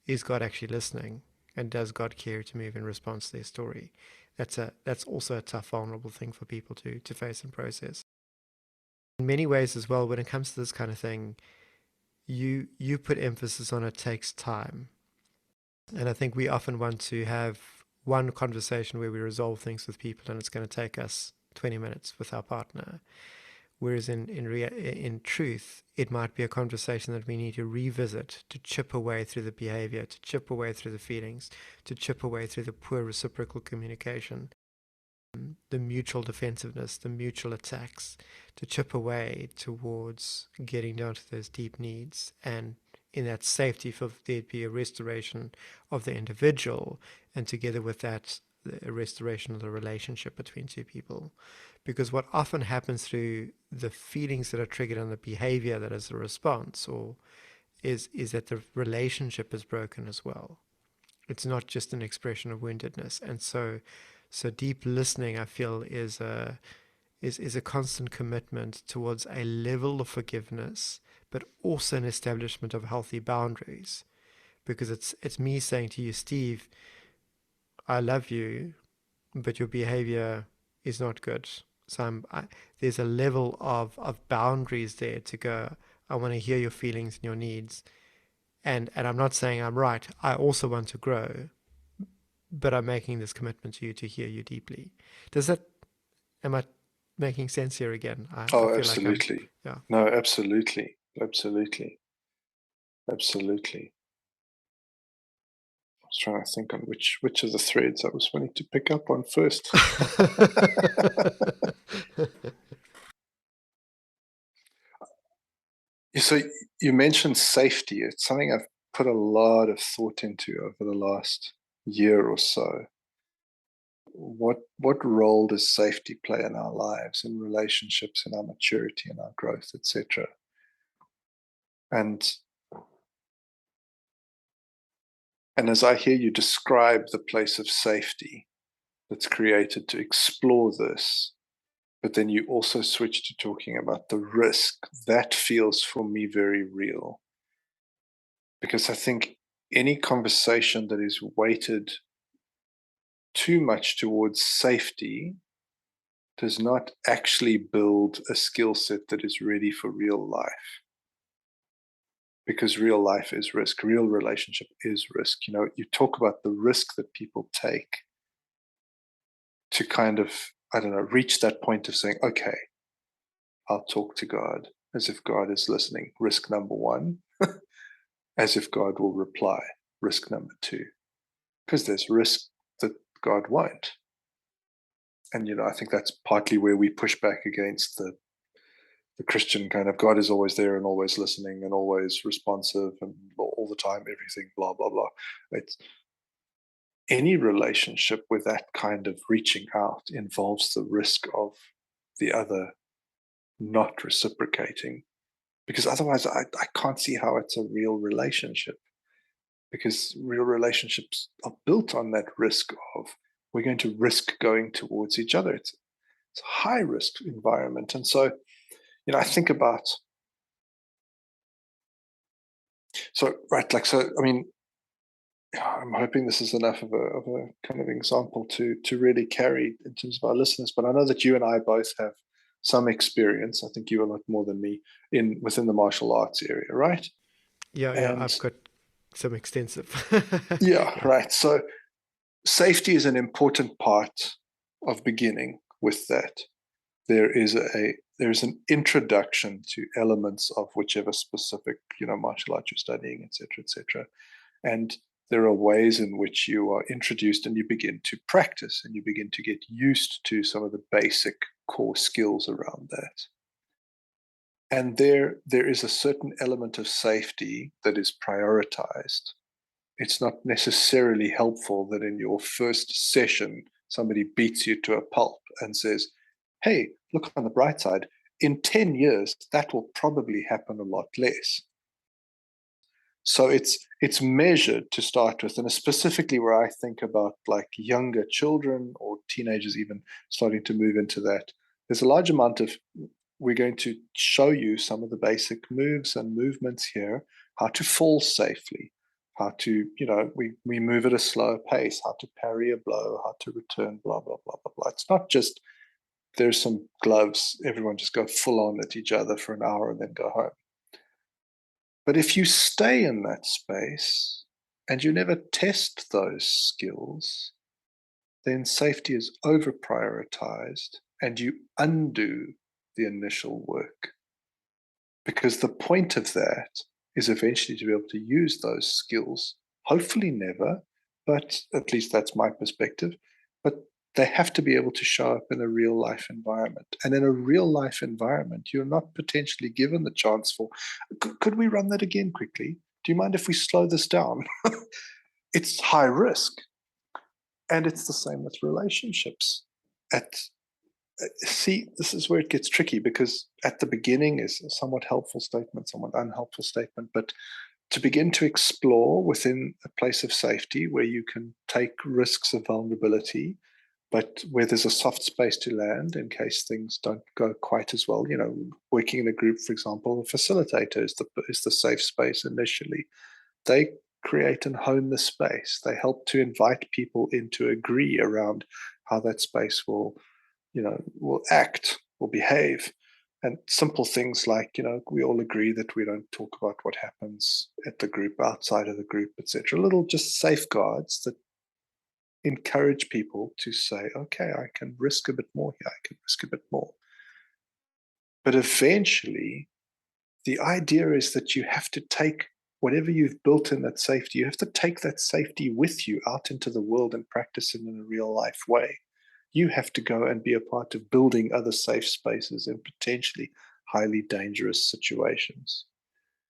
Is God actually listening? And does God care to move in response to their story? That's also a tough, vulnerable thing for people to face and process. In many ways as well, when it comes to this kind of thing, you put emphasis on it takes time. And I think we often want to have one conversation where we resolve things with people, and it's going to take us 20 minutes with our partner. Whereas in truth, it might be a conversation that we need to revisit, to chip away through the behavior, to chip away through the feelings, to chip away through the poor reciprocal communication, the mutual defensiveness, the mutual attacks, to chip away towards getting down to those deep needs, and in that safety for there to be a restoration of the individual, and together with that, a restoration of the relationship between two people. Because what often happens through the feelings that are triggered and the behavior that is a response, or is that the relationship is broken as well. It's not just an expression of woundedness. And so deep listening, I feel, is a constant commitment towards a level of forgiveness, but also an establishment of healthy boundaries. Because it's me saying to you, Steve, I love you, but your behavior is not good. So there's a level of boundaries there to go, I want to hear your feelings and your needs. And I'm not saying I'm right. I also want to grow, but I'm making this commitment to you to hear you deeply. Am I making sense here again? I Oh, feel like absolutely. yeah. No, absolutely. Absolutely. Absolutely. I was trying to think on which of the threads I was wanting to pick up on first. So you mentioned safety. It's something I've put a lot of thought into over the last year or so. What role does safety play in our lives, in relationships, in our maturity, in our growth, etc.? And as I hear you describe the place of safety that's created to explore this, but then you also switch to talking about the risk, that feels for me very real. Because I think any conversation that is weighted too much towards safety does not actually build a skill set that is ready for real life. Because real life is risk, real relationship is risk. You talk about the risk that people take to kind of, I don't know, reach that point of saying, okay, I'll talk to God as if God is listening. Risk number one, as if God will reply. Risk number two, because there's risk that God won't. And, I think that's partly where we push back against the Christian kind of God is always there and always listening and always responsive and all the time, everything, blah, blah, blah. It's any relationship with that kind of reaching out involves the risk of the other not reciprocating, because otherwise I can't see how it's a real relationship, because real relationships are built on that risk of we're going to risk going towards each other. It's a high risk environment. And so, I think about, I mean, I'm hoping this is enough of a kind of example to really carry in terms of our listeners. But I know that you and I both have some experience. I think you a lot more than me within the martial arts area, right? Yeah, And I've got some extensive. yeah, Yeah. right. So safety is an important part of beginning with that. There is there's an introduction to elements of whichever specific, martial art you're studying, etc., etc. And there are ways in which you are introduced and you begin to practice and you begin to get used to some of the basic core skills around that. And there is a certain element of safety that is prioritized. It's not necessarily helpful that in your first session, somebody beats you to a pulp and says, hey, look on the bright side. In 10 years, that will probably happen a lot less. So it's measured to start with, and specifically where I think about like younger children or teenagers even starting to move into that, there's a large amount of, we're going to show you some of the basic moves and movements here, how to fall safely, how to, we move at a slower pace, how to parry a blow, how to return, blah, blah, blah, blah, blah. It's not just there's some gloves, everyone just go full on at each other for an hour and then go home. But if you stay in that space and you never test those skills, then safety is over prioritized and you undo the initial work. Because the point of that is eventually to be able to use those skills, hopefully never, but at least that's my perspective. But they have to be able to show up in a real life environment. And in a real life environment, you're not potentially given the chance for, could we run that again quickly? Do you mind if we slow this down? It's high risk. And it's the same with relationships. See, this is where it gets tricky, because at the beginning is a somewhat helpful statement, somewhat unhelpful statement, but to begin to explore within a place of safety where you can take risks of vulnerability, but where there's a soft space to land in case things don't go quite as well. Working in a group, for example, a facilitator is the safe space initially. They create and hone the space. They help to invite people in to agree around how that space will act, will behave. And simple things like, we all agree that we don't talk about what happens at the group, outside of the group, etc. Little just safeguards that encourage people to say, okay, I can risk a bit more here, I can risk a bit more. But eventually, the idea is that you have to take whatever you've built in that safety, you have to take that safety with you out into the world and practice it in a real life way. You have to go and be a part of building other safe spaces in potentially highly dangerous situations.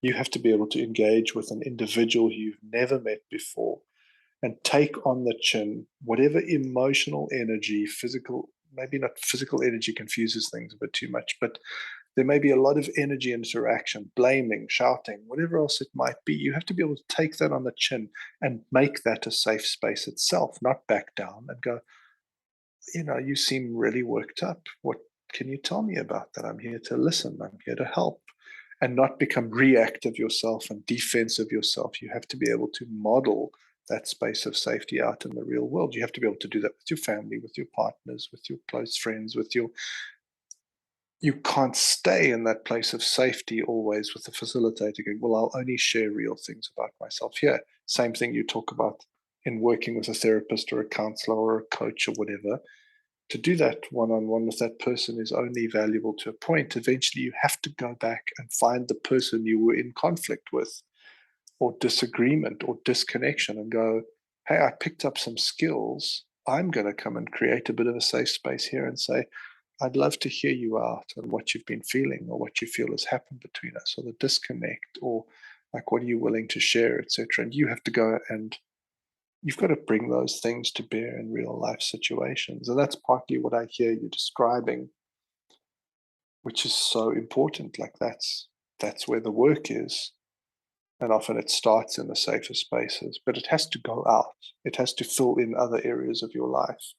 You have to be able to engage with an individual you've never met before and take on the chin whatever emotional energy, physical, maybe not physical energy confuses things a bit too much, but there may be a lot of energy interaction, blaming, shouting, whatever else it might be. You have to be able to take that on the chin and make that a safe space itself, not back down and go, you seem really worked up. What can you tell me about that? I'm here to listen. I'm here to help. And not become reactive yourself and defensive yourself. You have to be able to model that space of safety out in the real world. You have to be able to do that with your family, with your partners, with your close friends, you can't stay in that place of safety always with the facilitator going, well, I'll only share real things about myself here. Same thing you talk about in working with a therapist or a counselor or a coach or whatever. To do that one-on-one with that person is only valuable to a point. Eventually, you have to go back and find the person you were in conflict with or disagreement or disconnection and go, hey, I picked up some skills. I'm going to come and create a bit of a safe space here and say, I'd love to hear you out on what you've been feeling or what you feel has happened between us, or the disconnect, or like, what are you willing to share, etc. And you have to go and you've got to bring those things to bear in real life situations. And that's partly what I hear you describing, which is so important. Like that's where the work is. And often it starts in the safer spaces, but it has to go out. It has to fill in other areas of your life.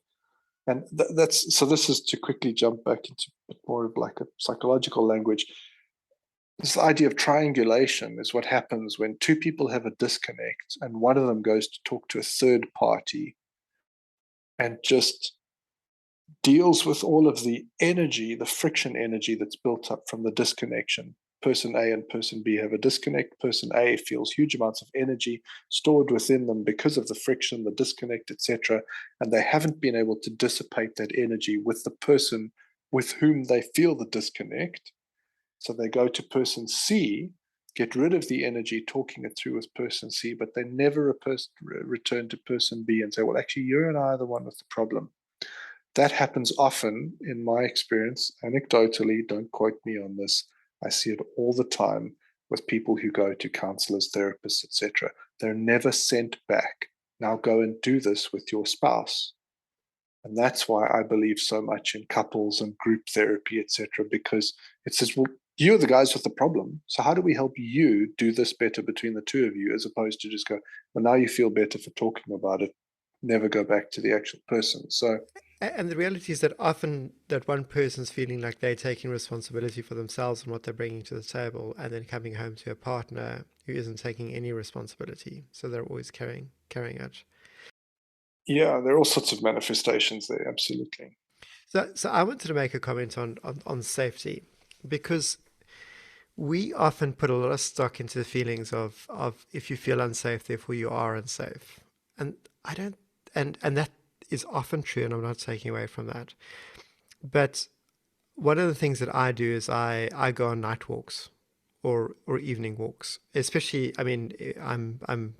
And that's so. This is to quickly jump back into a bit more of like a psychological language. This idea of triangulation is what happens when two people have a disconnect and one of them goes to talk to a third party and just deals with all of the energy, the friction energy that's built up from the disconnection. Person A and person B have a disconnect. Person A feels huge amounts of energy stored within them because of the friction, the disconnect, etc. And they haven't been able to dissipate that energy with the person with whom they feel the disconnect. So they go to person C, get rid of the energy talking it through with person C, but they never return to person B and say, well, actually, you and I are the one with the problem. That happens often in my experience, anecdotally, don't quote me on this. I see it all the time with people who go to counselors, therapists, etc. They're never sent back. Now go and do this with your spouse. And that's why I believe so much in couples and group therapy, etc., because it says, well, you're the guys with the problem. So how do we help you do this better between the two of you, as opposed to just go, well, now you feel better for talking about it, never go back to the actual person. So And the reality is that often that one person's feeling like they're taking responsibility for themselves and what they're bringing to the table, and then coming home to a partner who isn't taking any responsibility. So they're always carrying it. yeah, there are all sorts of manifestations there, absolutely. So I wanted to make a comment on safety, because we often put a lot of stock into the feelings of if you feel unsafe, therefore you are unsafe. And I don't, and that is often true, and I'm not taking away from that. But one of the things that I do is I go on night walks or evening walks. Especially, I mean, I'm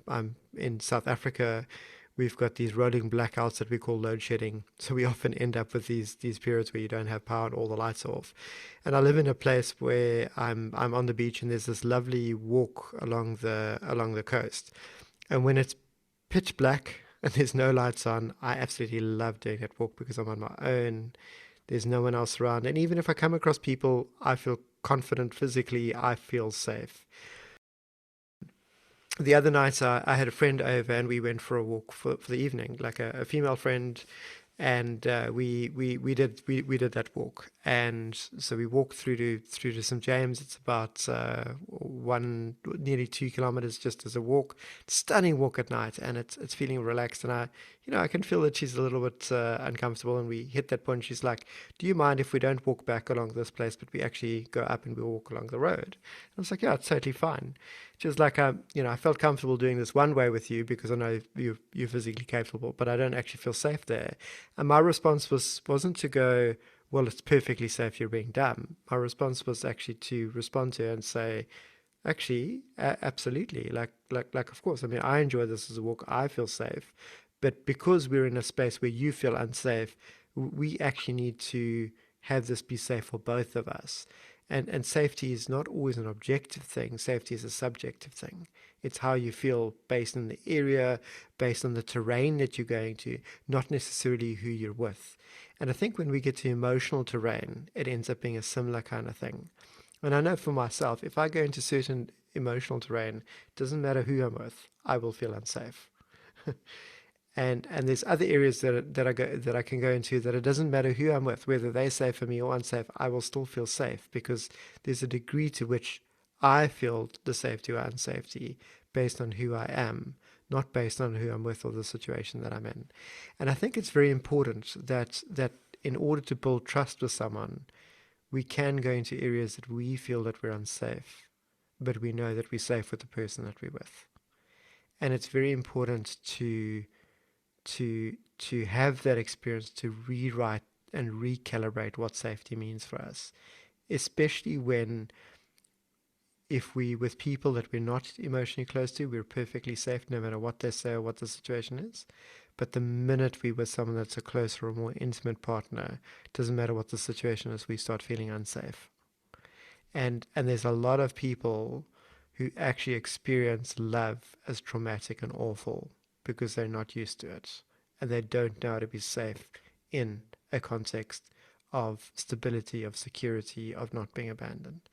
in South Africa. We've got these rolling blackouts that we call load shedding. So we often end up with these periods where you don't have power and all the lights are off. And I live in a place where I'm on the beach, and there's this lovely walk along the coast. And when it's pitch black and there's no lights on, I absolutely love doing that walk because I'm on my own. There's no one else around. And even if I come across people, I feel confident physically, I feel safe. The other night, I had a friend over and we went for a walk for the evening, like a female friend, and we did that walk, and so we walked through to St James. It's about one nearly 2 kilometers just as a walk. Stunning walk at night, and it's feeling relaxed. And I can feel that she's a little bit uncomfortable. And we hit that point. She's like, "Do you mind if we don't walk back along this place, but we actually go up and we walk along the road?" And I was like, "Yeah, it's totally fine." Just like I felt comfortable doing this one way with you because I know you're physically capable, but I don't actually feel safe there. And my response wasn't to go, well, it's perfectly safe, you're being dumb. My response was actually to respond to her and say, actually, absolutely, like of course. I mean, I enjoy this as a walk. I feel safe, but because we're in a space where you feel unsafe, we actually need to have this be safe for both of us. And safety is not always an objective thing. Safety is a subjective thing. It's how you feel based on the area, based on the terrain that you're going to, not necessarily who you're with. And I think when we get to emotional terrain, it ends up being a similar kind of thing. And I know for myself, if I go into certain emotional terrain, it doesn't matter who I'm with, I will feel unsafe. And there's other areas that I can go into that it doesn't matter who I'm with, whether they're safe for me or unsafe, I will still feel safe because there's a degree to which I feel the safety or unsafety based on who I am, not based on who I'm with or the situation that I'm in. And I think it's very important that in order to build trust with someone, we can go into areas that we feel that we're unsafe, but we know that we're safe with the person that we're with. And it's very important to have that experience to rewrite and recalibrate what safety means for us, especially when if we with people that we're not emotionally close to, we're perfectly safe no matter what they say or what the situation is. But the minute we with someone that's a closer or more intimate partner, doesn't matter what the situation is, we start feeling unsafe. And there's a lot of people who actually experience love as traumatic and awful because they're not used to it and they don't know how to be safe in a context of stability, of security, of not being abandoned,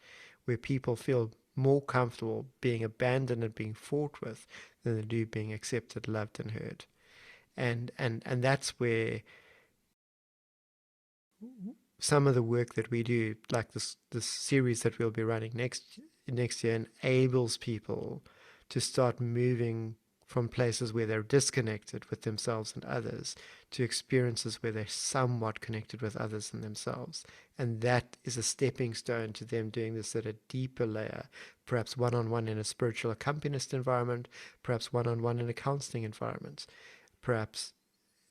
where people feel more comfortable being abandoned and being fought with than they do being accepted, loved, and heard. And that's where some of the work that we do, like this series that we'll be running next year, enables people to start moving from places where they're disconnected with themselves and others to experiences where they're somewhat connected with others and themselves. And that is a stepping stone to them doing this at a deeper layer, perhaps one on one in a spiritual accompanist environment, perhaps one on one in a counseling environment, perhaps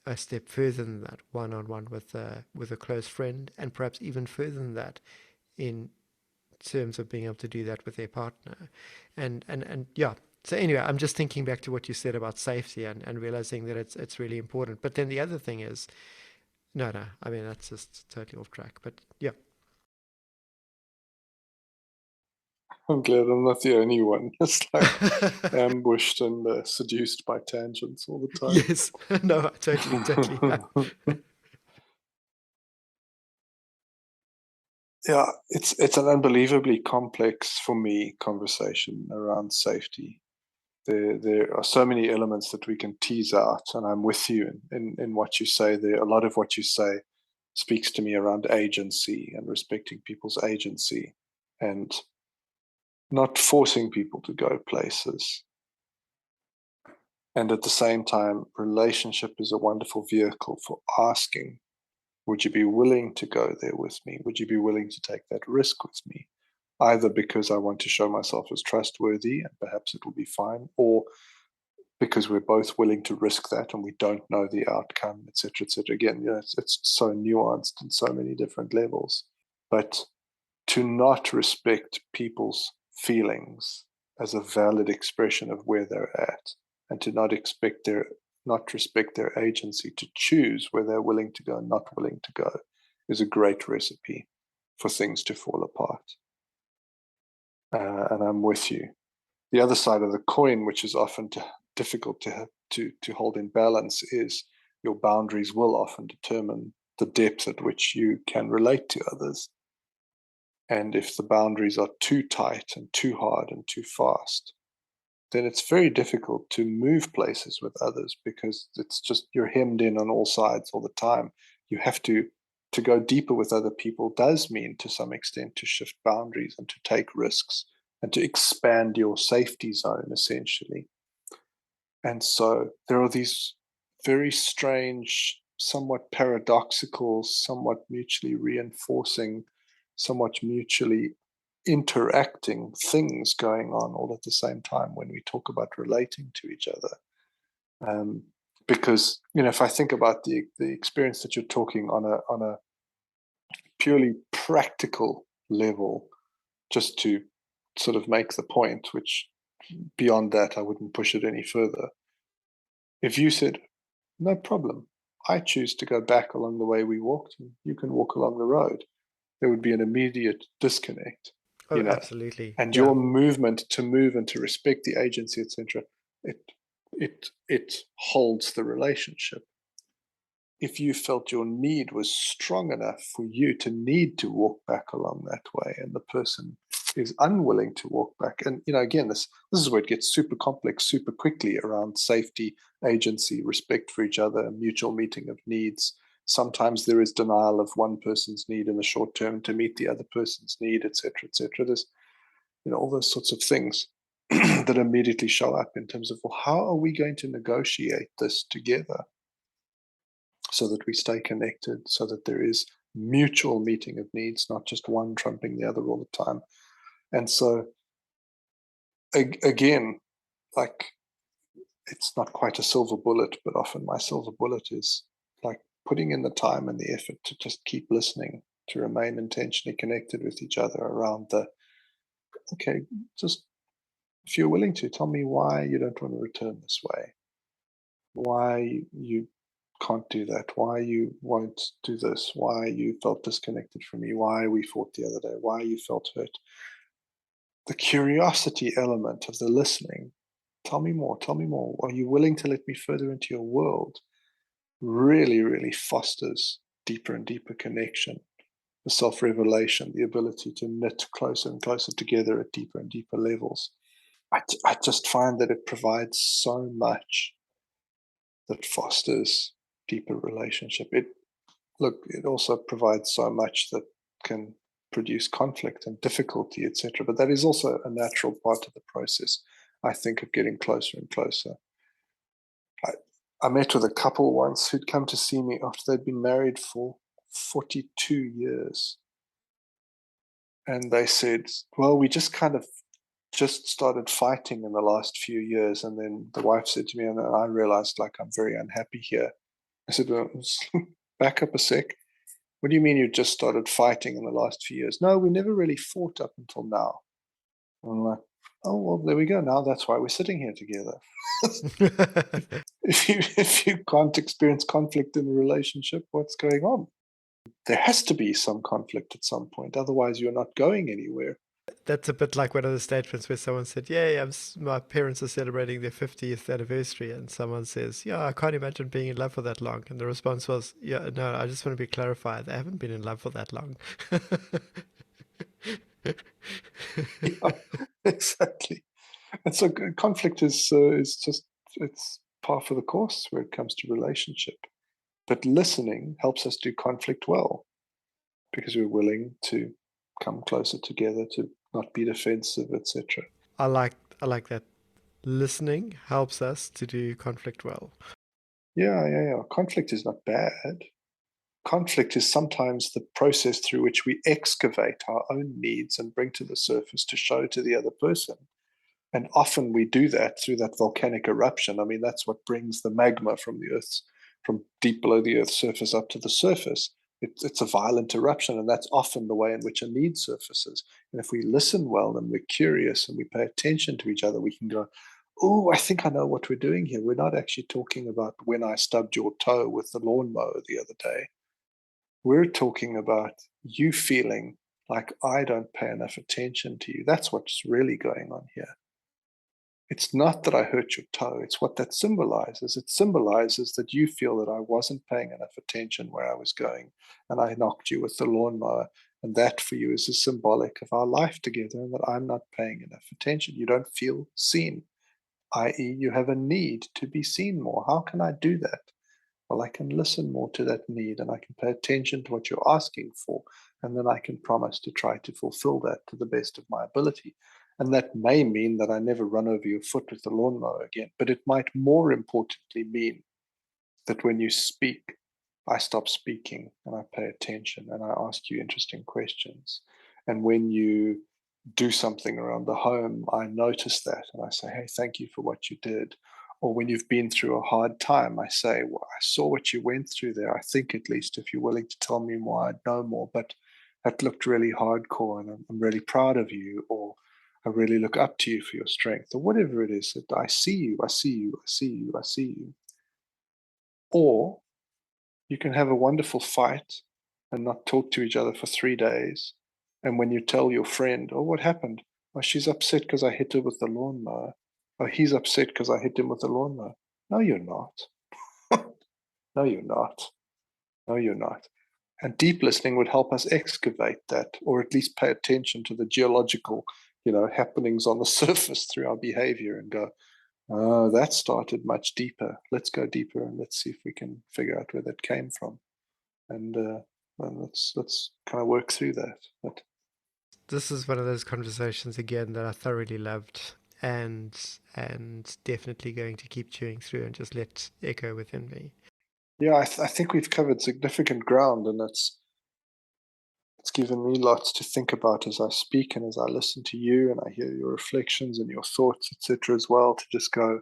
a step further than that, one on one with a close friend, and perhaps even further than that in terms of being able to do that with their partner. And yeah. So anyway, I'm just thinking back to what you said about safety and realizing that it's really important. But then the other thing is, no, I mean that's just totally off track. But yeah. I'm glad I'm not the only one. It's like ambushed and seduced by tangents all the time. Yes. No, totally. Yeah. Yeah, it's an unbelievably complex for me conversation around safety. There are so many elements that we can tease out, and I'm with you in what you say there. A lot of what you say speaks to me around agency and respecting people's agency and not forcing people to go places. And at the same time, relationship is a wonderful vehicle for asking, would you be willing to go there with me? Would you be willing to take that risk with me? Either because I want to show myself as trustworthy and perhaps it will be fine, or because we're both willing to risk that and we don't know the outcome, etc., etc. Again, it's so nuanced in so many different levels. But to not respect people's feelings as a valid expression of where they're at, and to not respect their agency to choose where they're willing to go and not willing to go, is a great recipe for things to fall apart. And I'm with you. The other side of the coin, which is often difficult to hold in balance, is your boundaries will often determine the depth at which you can relate to others. And if the boundaries are too tight and too hard and too fast, then it's very difficult to move places with others because it's just you're hemmed in on all sides all the time. You have to go deeper with other people does mean to some extent to shift boundaries and to take risks and to expand your safety zone essentially. And so there are these very strange, somewhat paradoxical, somewhat mutually reinforcing, somewhat mutually interacting things going on all at the same time when we talk about relating to each other. Because if I think about the experience that you're talking on a purely practical level, just to sort of make the point, which beyond that I wouldn't push it any further. If you said, no problem, I choose to go back along the way we walked, and you can walk along the road, there would be an immediate disconnect, Oh, you know. absolutely. And Yeah. your movement to move and to respect the agency, etc., it holds the relationship. If you felt your need was strong enough for you to need to walk back along that way, and the person is unwilling to walk back, and again, this is where it gets super complex super quickly around safety, agency, respect for each other, mutual meeting of needs. Sometimes there is denial of one person's need in the short term to meet the other person's need, etc., etc. There's all those sorts of things that immediately show up in terms of, well, how are we going to negotiate this together so that we stay connected, so that there is mutual meeting of needs, not just one trumping the other all the time. And so, again, like, it's not quite a silver bullet, but often my silver bullet is like putting in the time and the effort to just keep listening, to remain intentionally connected with each other around okay, just if you're willing to, tell me why you don't want to return this way, why you can't do that, why you won't do this, why you felt disconnected from me, why we fought the other day, why you felt hurt. The curiosity element of the listening, tell me more, tell me more. Are you willing to let me further into your world? Really, really fosters deeper and deeper connection, the self revelation, the ability to knit closer and closer together at deeper and deeper levels. I just find that it provides so much that fosters deeper relationship. It also provides so much that can produce conflict and difficulty, etc. But that is also a natural part of the process, I think, of getting closer and closer. I met with a couple once who'd come to see me after they'd been married for 42 years. And they said, well, we just kind of just started fighting in the last few years. And then the wife said to me, and I realized, like, I'm very unhappy here. I said, back up a sec. What do you mean you just started fighting in the last few years? No, we never really fought up until now. And I'm like, oh, well, there we go. Now that's why we're sitting here together. If you can't experience conflict in a relationship, what's going on? There has to be some conflict at some point. Otherwise, you're not going anywhere. That's a bit like one of the statements where someone said, "Yeah, my parents are celebrating their 50th anniversary," and someone says, "Yeah, I can't imagine being in love for that long." And the response was, "Yeah, no, I just want to be clarified. They haven't been in love for that long." Yeah, exactly. And so conflict is just it's par for the course when it comes to relationship. But listening helps us do conflict well because we're willing to come closer together, to not be defensive, etc. I like I like that. Listening helps us to do conflict well. Yeah. Conflict is not bad. Conflict is sometimes the process through which we excavate our own needs and bring to the surface to show to the other person. And often we do that through that volcanic eruption. I mean, that's what brings the magma from deep below the Earth's surface up to the surface. It's a violent eruption, and that's often the way in which a need surfaces. And if we listen well and we're curious and we pay attention to each other, we can go, oh, I think I know what we're doing here. We're not actually talking about when I stubbed your toe with the lawnmower the other day. We're talking about you feeling like I don't pay enough attention to you. That's what's really going on here. It's not that I hurt your toe, it's what that symbolizes. It symbolizes that you feel that I wasn't paying enough attention where I was going, and I knocked you with the lawnmower. And that for you is a symbolic of our life together, and that I'm not paying enough attention. You don't feel seen, i.e., you have a need to be seen more. How can I do that? Well, I can listen more to that need and I can pay attention to what you're asking for. And then I can promise to try to fulfill that to the best of my ability. And that may mean that I never run over your foot with the lawnmower again, but it might more importantly mean that when you speak, I stop speaking and I pay attention and I ask you interesting questions. And when you do something around the home, I notice that and I say, hey, thank you for what you did. Or when you've been through a hard time, I say, well, I saw what you went through there. I think at least if you're willing to tell me more, I'd know more. But that looked really hardcore and I'm really proud of you. Or I really look up to you for your strength, or whatever it is that I see you, I see you, I see you, I see you. Or you can have a wonderful fight and not talk to each other for 3 days. And when you tell your friend, oh, what happened? Oh, she's upset because I hit her with the lawnmower. Oh, he's upset because I hit him with the lawnmower. No, you're not. No, you're not. No, you're not. And deep listening would help us excavate that, or at least pay attention to the geological, happenings on the surface through our behavior and go, oh, that started much deeper. Let's go deeper and let's see if we can figure out where that came from. And let's kind of work through that. But This is one of those conversations again that I thoroughly loved, and definitely going to keep chewing through and just let echo within me. yeah, I think we've covered significant ground, and it's given me lots to think about as I speak and as I listen to you and I hear your reflections and your thoughts, etc. as well. To just go,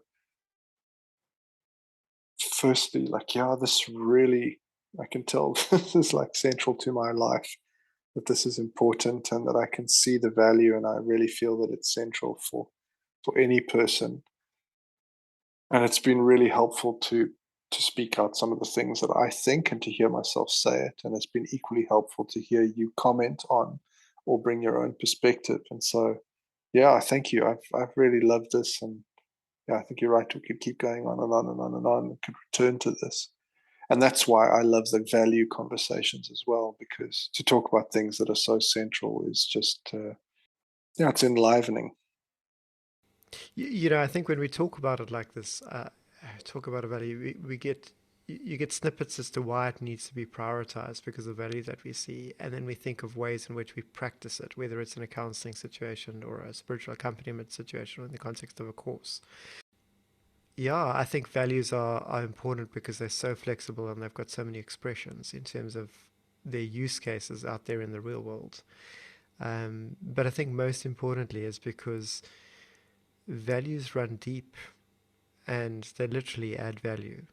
firstly, like, yeah, this really, I can tell this is like central to my life. That this is important and that I can see the value, and I really feel that it's central for any person. And it's been really helpful to speak out some of the things that I think and to hear myself say it. And it's been equally helpful to hear you comment on or bring your own perspective. And so, yeah, thank you. I've really loved this, and yeah, I think you're right. We could keep going on and on and on and on. We could return to this, and that's why I love the value conversations as well. Because to talk about things that are so central is just, yeah, it's enlivening. I think when we talk about it like this, talk about a value, we get you get snippets as to why it needs to be prioritized because of the value that we see, and then we think of ways in which we practice it, whether it's in a counseling situation or a spiritual accompaniment situation or in the context of a course. Yeah, I think values are important because they're so flexible and they've got so many expressions in terms of their use cases out there in the real world. But I think most importantly is because values run deep and they literally add value.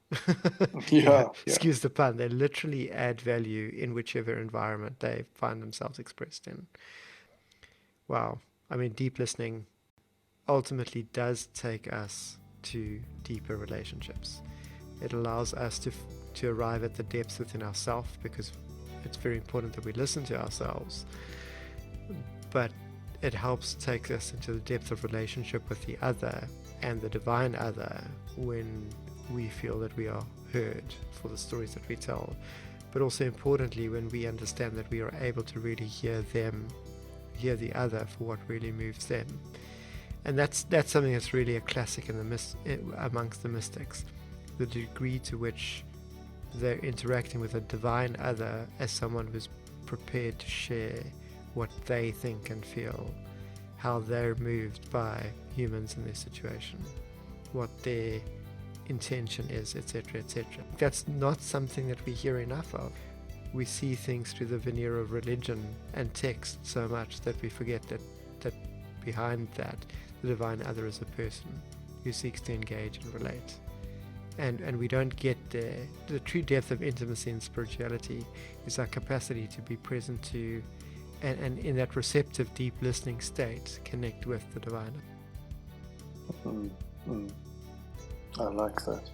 Yeah, yeah. Excuse the pun, they literally add value in whichever environment they find themselves expressed in. Wow. I mean, deep listening ultimately does take us to deeper relationships. It allows us to arrive at the depths within ourselves, because it's very important that we listen to ourselves. But it helps take us into the depth of relationship with the other and the divine other, when we feel that we are heard for the stories that we tell. But also importantly, when we understand that we are able to really hear them, hear the other for what really moves them. And that's something that's really a classic in amongst the mystics, the degree to which they're interacting with a divine other as someone who's prepared to share what they think and feel, how they're moved by humans in their situation, what their intention is, etc., etc. That's not something that we hear enough of. We see things through the veneer of religion and text so much that we forget that behind that, the divine other is a person who seeks to engage and relate. And we don't get there. The true depth of intimacy and spirituality is our capacity to be present to, and in that receptive, deep listening state, connect with the divine. I like that.